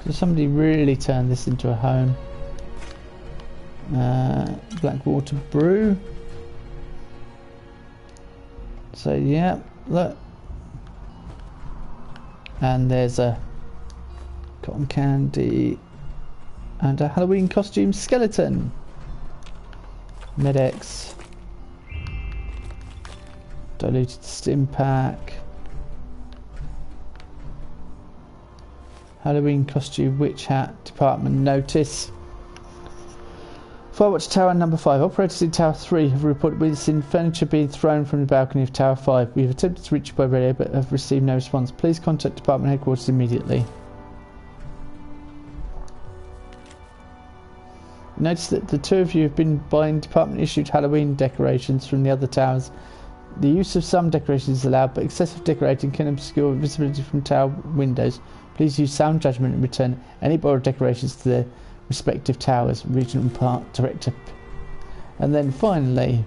So somebody really turned this into a home. Blackwater Brew. So yeah, look. And there's a cotton candy and a Halloween costume skeleton. Med-X. Diluted stim pack. Halloween costume witch hat department notice. Firewatch Tower number 5. Operators in Tower 3 have reported witnessing furniture being thrown from the balcony of Tower 5. We have attempted to reach you by radio but have received no response. Please contact department headquarters immediately. Notice that the two of you have been buying department issued Halloween decorations from the other towers. The use of some decorations is allowed, but excessive decorating can obscure visibility from tower windows. Please use sound judgment and return any borrowed decorations to their respective towers. Regional Park Director. And then finally,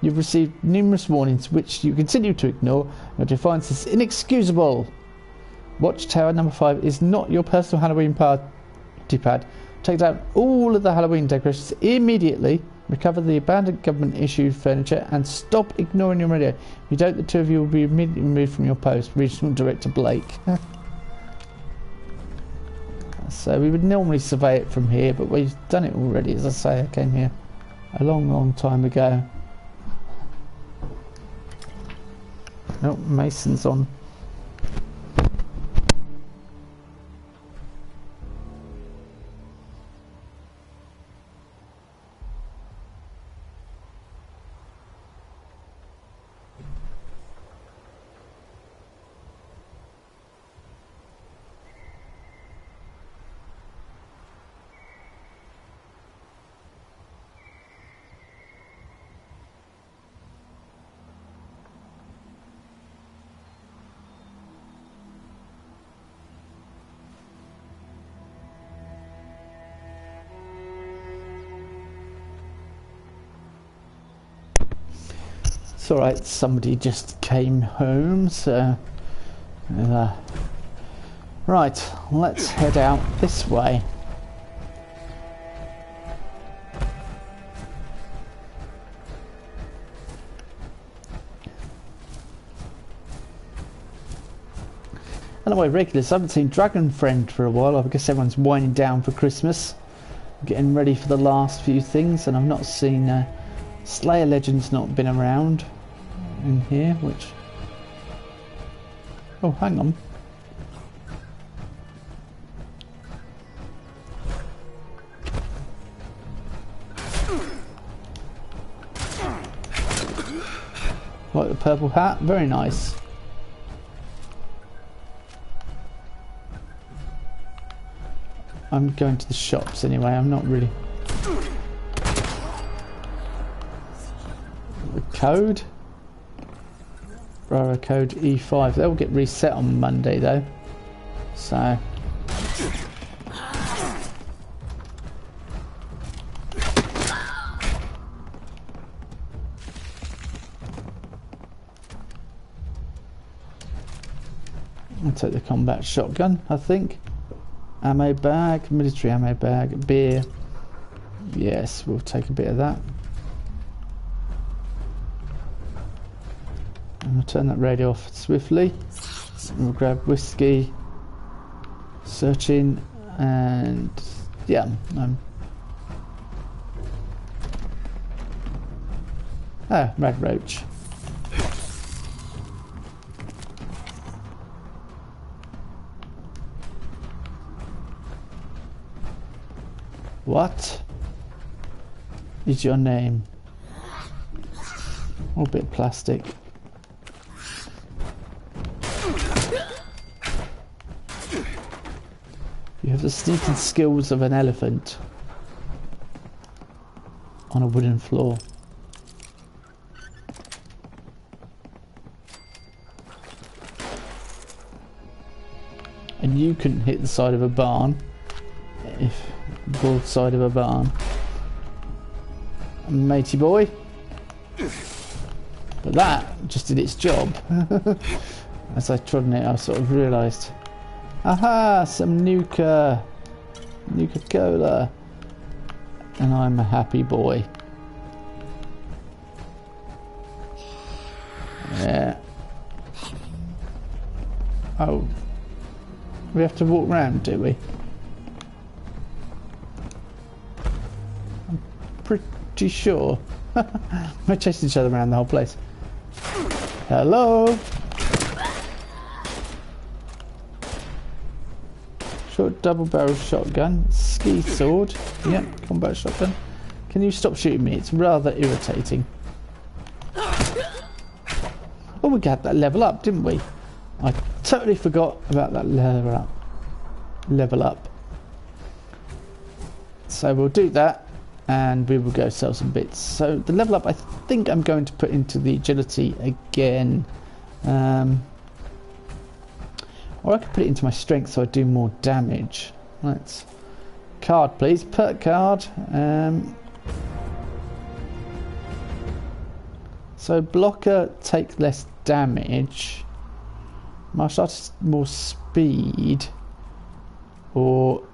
you've received numerous warnings which you continue to ignore and you find this inexcusable. Watchtower number 5 is not your personal Halloween party pad. Take down all of the Halloween decorations immediately, recover the abandoned government issued furniture and stop ignoring your radio. If you don't, the two of you will be immediately removed from your post. Regional Director Blake. So we would normally survey it from here, but we've done it already. As I say, I came here a long time ago. Oh, Mason's on. It's alright, somebody just came home, so right, let's head out this way. Anyway, regulars, I haven't seen Dragon Friend for a while. I guess everyone's winding down for Christmas, getting ready for the last few things, and I've not seen Slayer Legend's not been around in here, which... Oh, hang on. Like the purple hat, very nice. I'm going to the shops anyway, I'm not really... The code? Rara code E5. They'll get reset on Monday though. So... I'll take the combat shotgun, I think. Ammo bag, military ammo bag, beer. Yes, we'll take a bit of that. And we'll turn that radio off swiftly. We'll grab whiskey, searching, and yeah. Red roach. What is your name? Oh, a bit of plastic. You have the sneaking skills of an elephant on a wooden floor. And you couldn't hit the side of a barn, broad side of a barn, matey boy. But that just did its job. As I trod on it, I sort of realised, aha, some Nuka-Cola, and I'm a happy boy. Yeah. Oh. We have to walk around, do we? I'm pretty sure. We're chasing each other around the whole place. Hello? Short double-barrel shotgun. Ski sword. Yep, combat shotgun. Can you stop shooting me? It's rather irritating. Oh, we got that level up, didn't we? I totally forgot about that level up. So we'll do that and we will go sell some bits. So the level up I think I'm going to put into the agility again. Or I could put it into my strength so I do more damage. Let's card please, perk card. So blocker take less damage. Martial artist more speed, or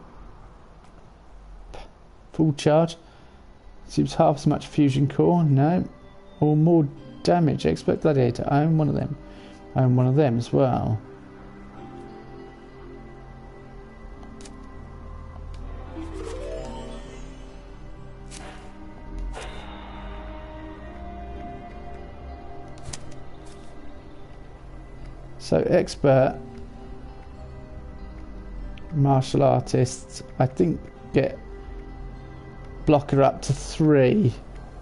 full charge. Seems half as much fusion core. No, or more damage. Expert gladiator. I own one of them. I own one of them as well. So expert martial artists, I think, get blocker up to 3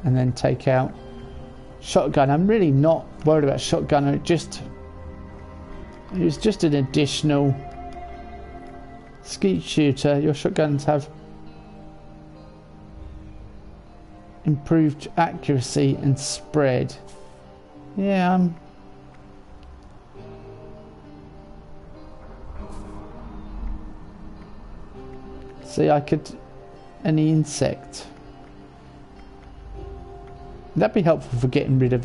and then take out shotgun. I'm really not worried about shotgun. It was just an additional skeet shooter. Your shotguns have improved accuracy and spread. Yeah, see, I could any insect. That'd be helpful for getting rid of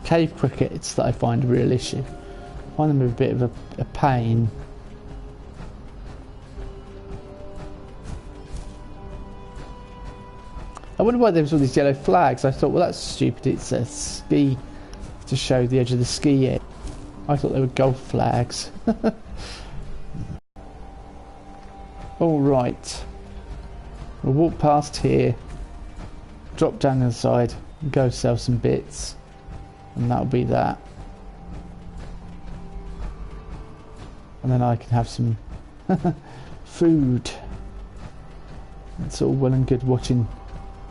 cave crickets that I find a real issue. I find them a bit of a pain. I wonder why there was all these yellow flags. I thought, well, that's stupid. It's a ski to show the edge of the ski edge. I thought they were golf flags. All right. We'll walk past here, drop down the side, and go sell some bits, and that'll be that. And then I can have some food. It's all well and good watching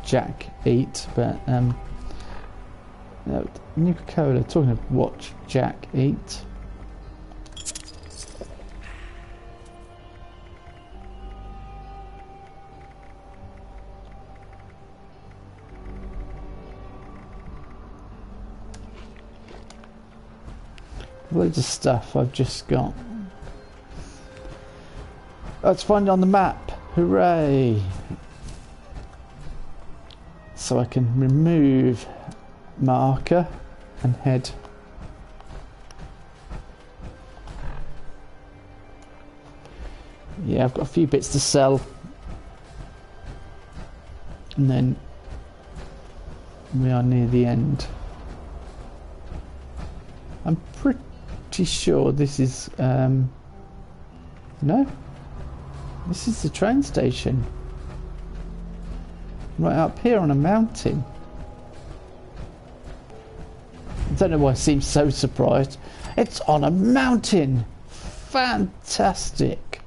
Jack eat, but Nuka-Cola, talking of watch Jack eat. Loads of stuff I've just got. Let's find it on the map. Hooray! So I can remove marker and head. Yeah, I've got a few bits to sell. And then we are near the end. I'm pretty sure this is no, this is the train station right up here on a mountain. I don't know why I seem so surprised. It's on a mountain. Fantastic.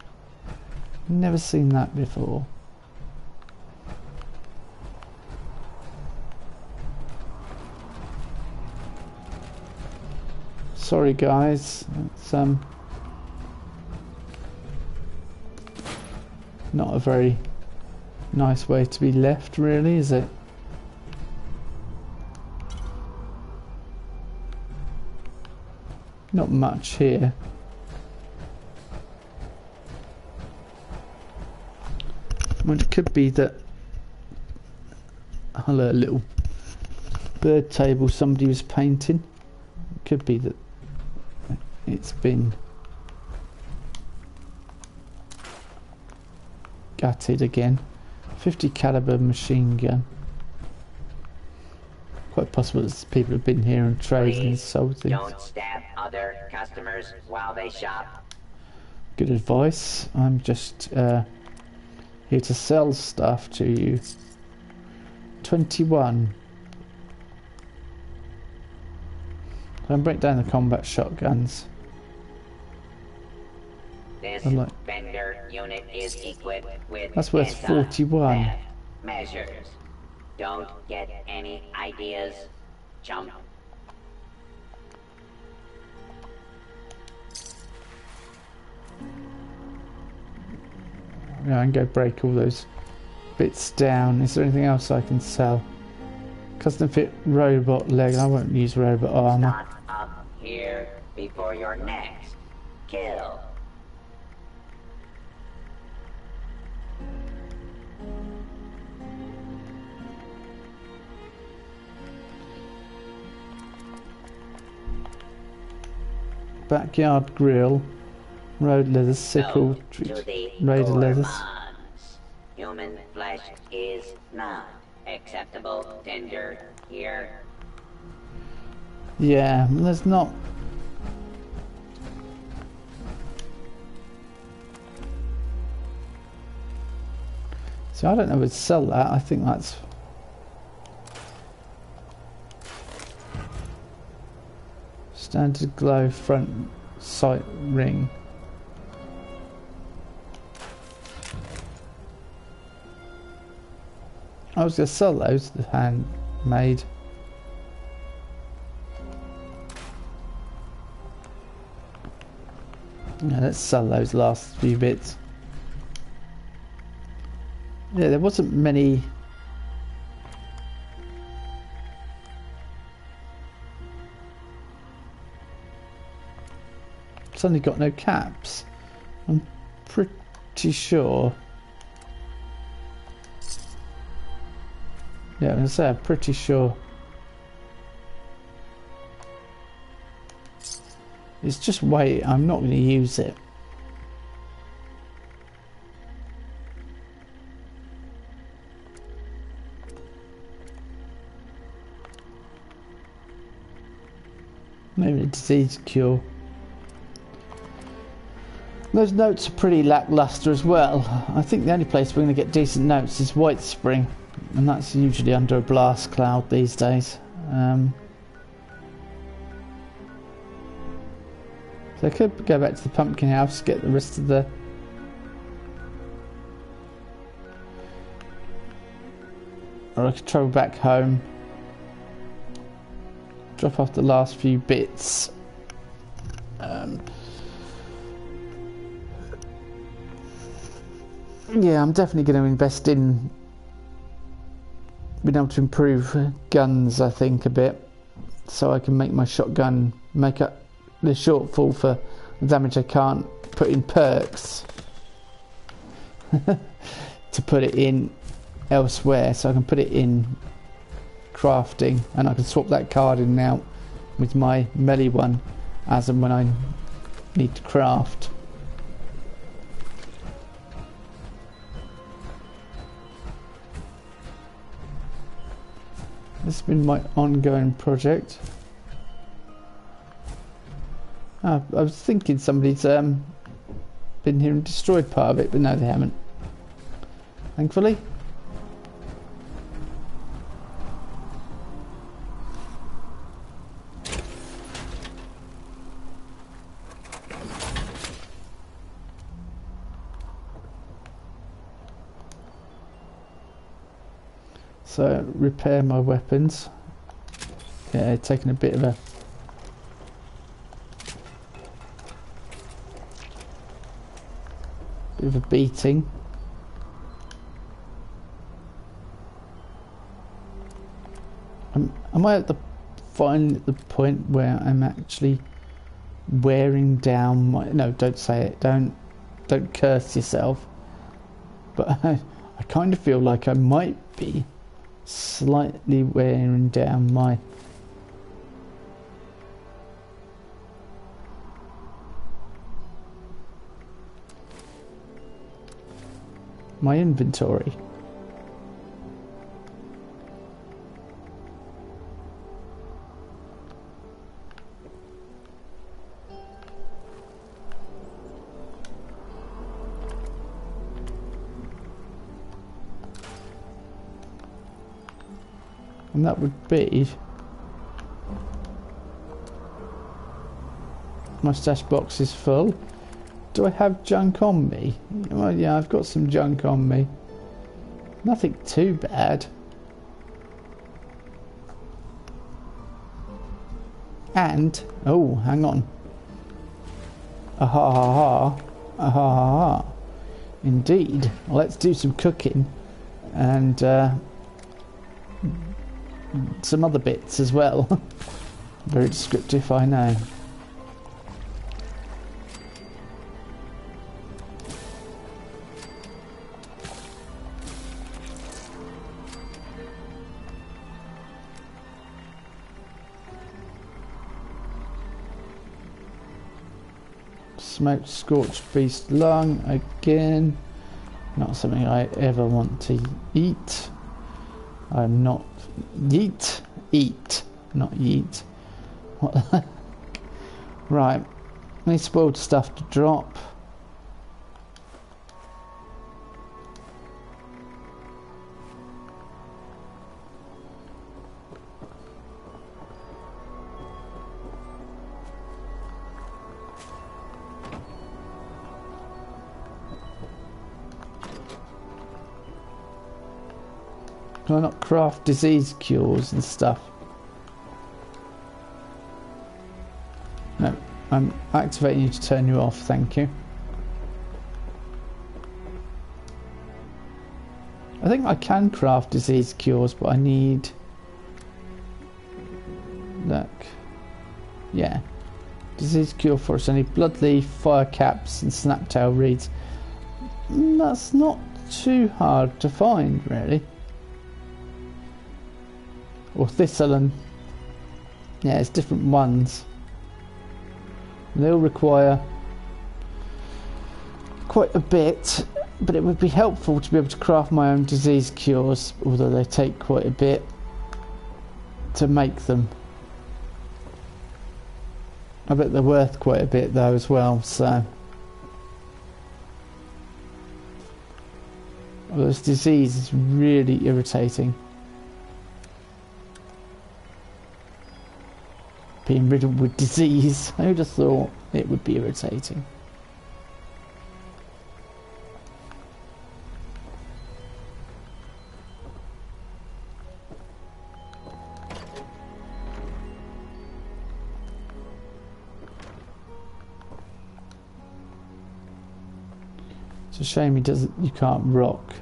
Never seen that before. Sorry guys, it's not a very nice way to be left, really, is it? Not much here. Well, it could be that a little bird table somebody was painting. It could be that it's been gutted again. 50 caliber machine gun. Quite possible that people have been here and traded and sold things. Don't stab other customers while they shop. Good advice. I'm just here to sell stuff to you. 21. Don't break down the combat shotguns. This like, vendor unit is equipped with that's worth 41. measures. Don't get any ideas, chump. Yeah, I can go break all those bits down. Is there anything else I can sell? Custom fit robot leg. I won't use robot armor. Not up here before your next kill. Backyard grill. Road leather, sickle, raider leathers. Human flesh is not acceptable tender here. Yeah, there's not. So I don't know if we'd sell that. I think that's standard glow front sight ring. I was going to sell those, the handmade. Yeah, let's sell those last few bits. Yeah, there wasn't many. Suddenly got no caps. I'm pretty sure. Yeah, I'm going to say I'm pretty sure. It's just weight. I'm not going to use it. Maybe a disease cure. Those notes are pretty lackluster as well. I think the only place we're going to get decent notes is White Spring, and that's usually under a blast cloud these days. So I could go back to the pumpkin house, get the rest of the... Or I could travel back home, drop off the last few bits. Yeah, I'm definitely going to invest in being able to improve guns, I think, a bit, so I can make my shotgun make up the shortfall for the damage I can't put in perks to put it in elsewhere, so I can put it in crafting, and I can swap that card in and out with my melee one as and when I need to craft. This has been my ongoing project. I was thinking somebody's been here and destroyed part of it, but no, they haven't. Thankfully. So, repair my weapons. Yeah, taking a bit of a beating. Am I at the point where I'm actually wearing down my... No, don't say it. Don't curse yourself. But I kind of feel like I might be slightly wearing down my inventory. And that would be my stash box is full. Do I have junk on me? Well, yeah, I've got some junk on me. Nothing too bad. And, oh, hang on. Aha, ha, ha. Aha, ha, ha. Indeed. Well, let's do some cooking. And, some other bits as well. Very descriptive, I know. Smoked scorched beast lung again. Not something I ever want to eat. I'm not eat, not yeet. What the heck? Right, any spoiled stuff to drop. Can I not craft disease cures and stuff? No, I'm activating you to turn you off, thank you. I think I can craft disease cures, but I need... Look. Yeah. Disease cure for us. I need bloodleaf, fire caps and snaptail reeds. That's not too hard to find, really. Or thistle and... Yeah, it's different ones. They all require quite a bit, but it would be helpful to be able to craft my own disease cures, although they take quite a bit to make them. I bet they're worth quite a bit though as well, so... Well, this disease is really irritating. Being riddled with disease. Who'd have thought it would be irritating? It's a shame he doesn't. You can't rock.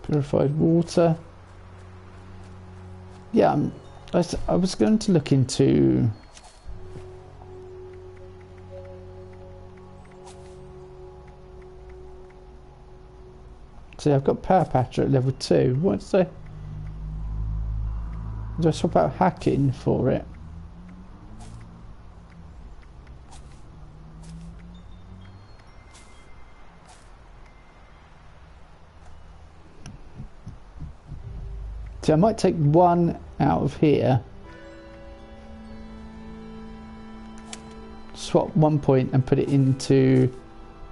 Purified water. Yeah, I was going to look into See, I've got power patcher at level 2. What's the... Do I swap out hacking for it? See, I might take one out of here, swap 1 point and put it into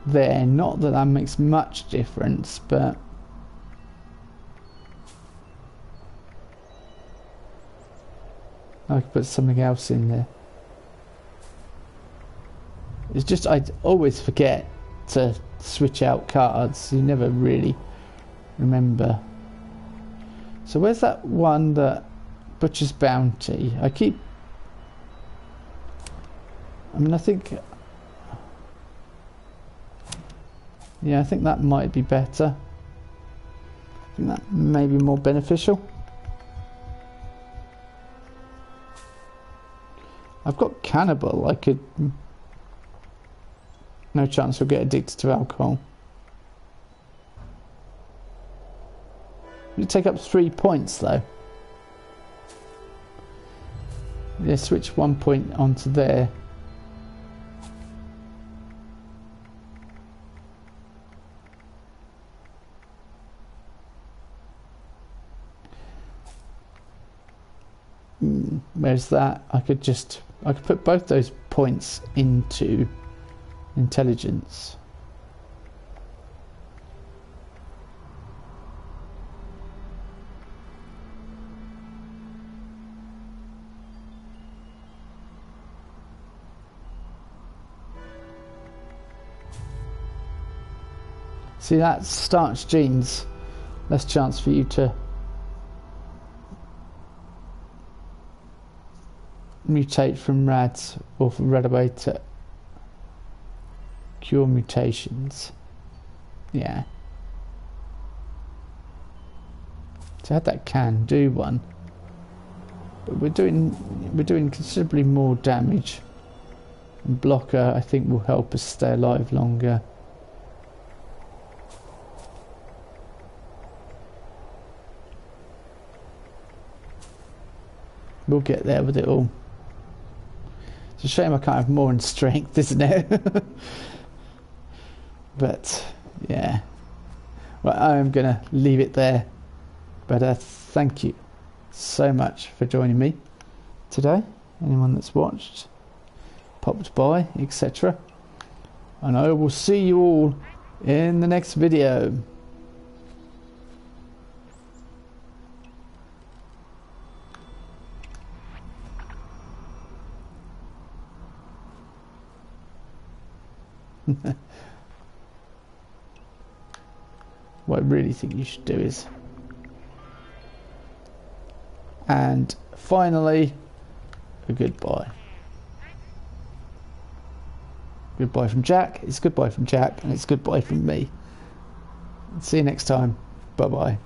there. Not that that makes much difference, but I could put something else in there. It's just I always forget to switch out cards. You never really remember. So where's that one that Butcher's Bounty? I think... Yeah, I think that might be better. I think that may be more beneficial. I've got Cannibal. I could... No chance we'll get addicted to alcohol. You take up 3 points though. Yeah, switch 1 point onto there. Where's that? I could put both those points into intelligence. See, that starch genes, less chance for you to mutate from rads or from radaway to cure mutations. Yeah. So I had that can do one, but we're doing considerably more damage. And blocker, I think, will help us stay alive longer. We'll get there with it all. It's a shame I can't have more in strength, isn't it? But yeah, well, I'm gonna leave it there. But thank you so much for joining me today. Anyone that's watched, popped by, etc. And I will see you all in the next video. What I really think you should do is, and finally, a goodbye. Goodbye from Jack. It's goodbye from Jack, and it's goodbye from me. See you next time. Bye bye.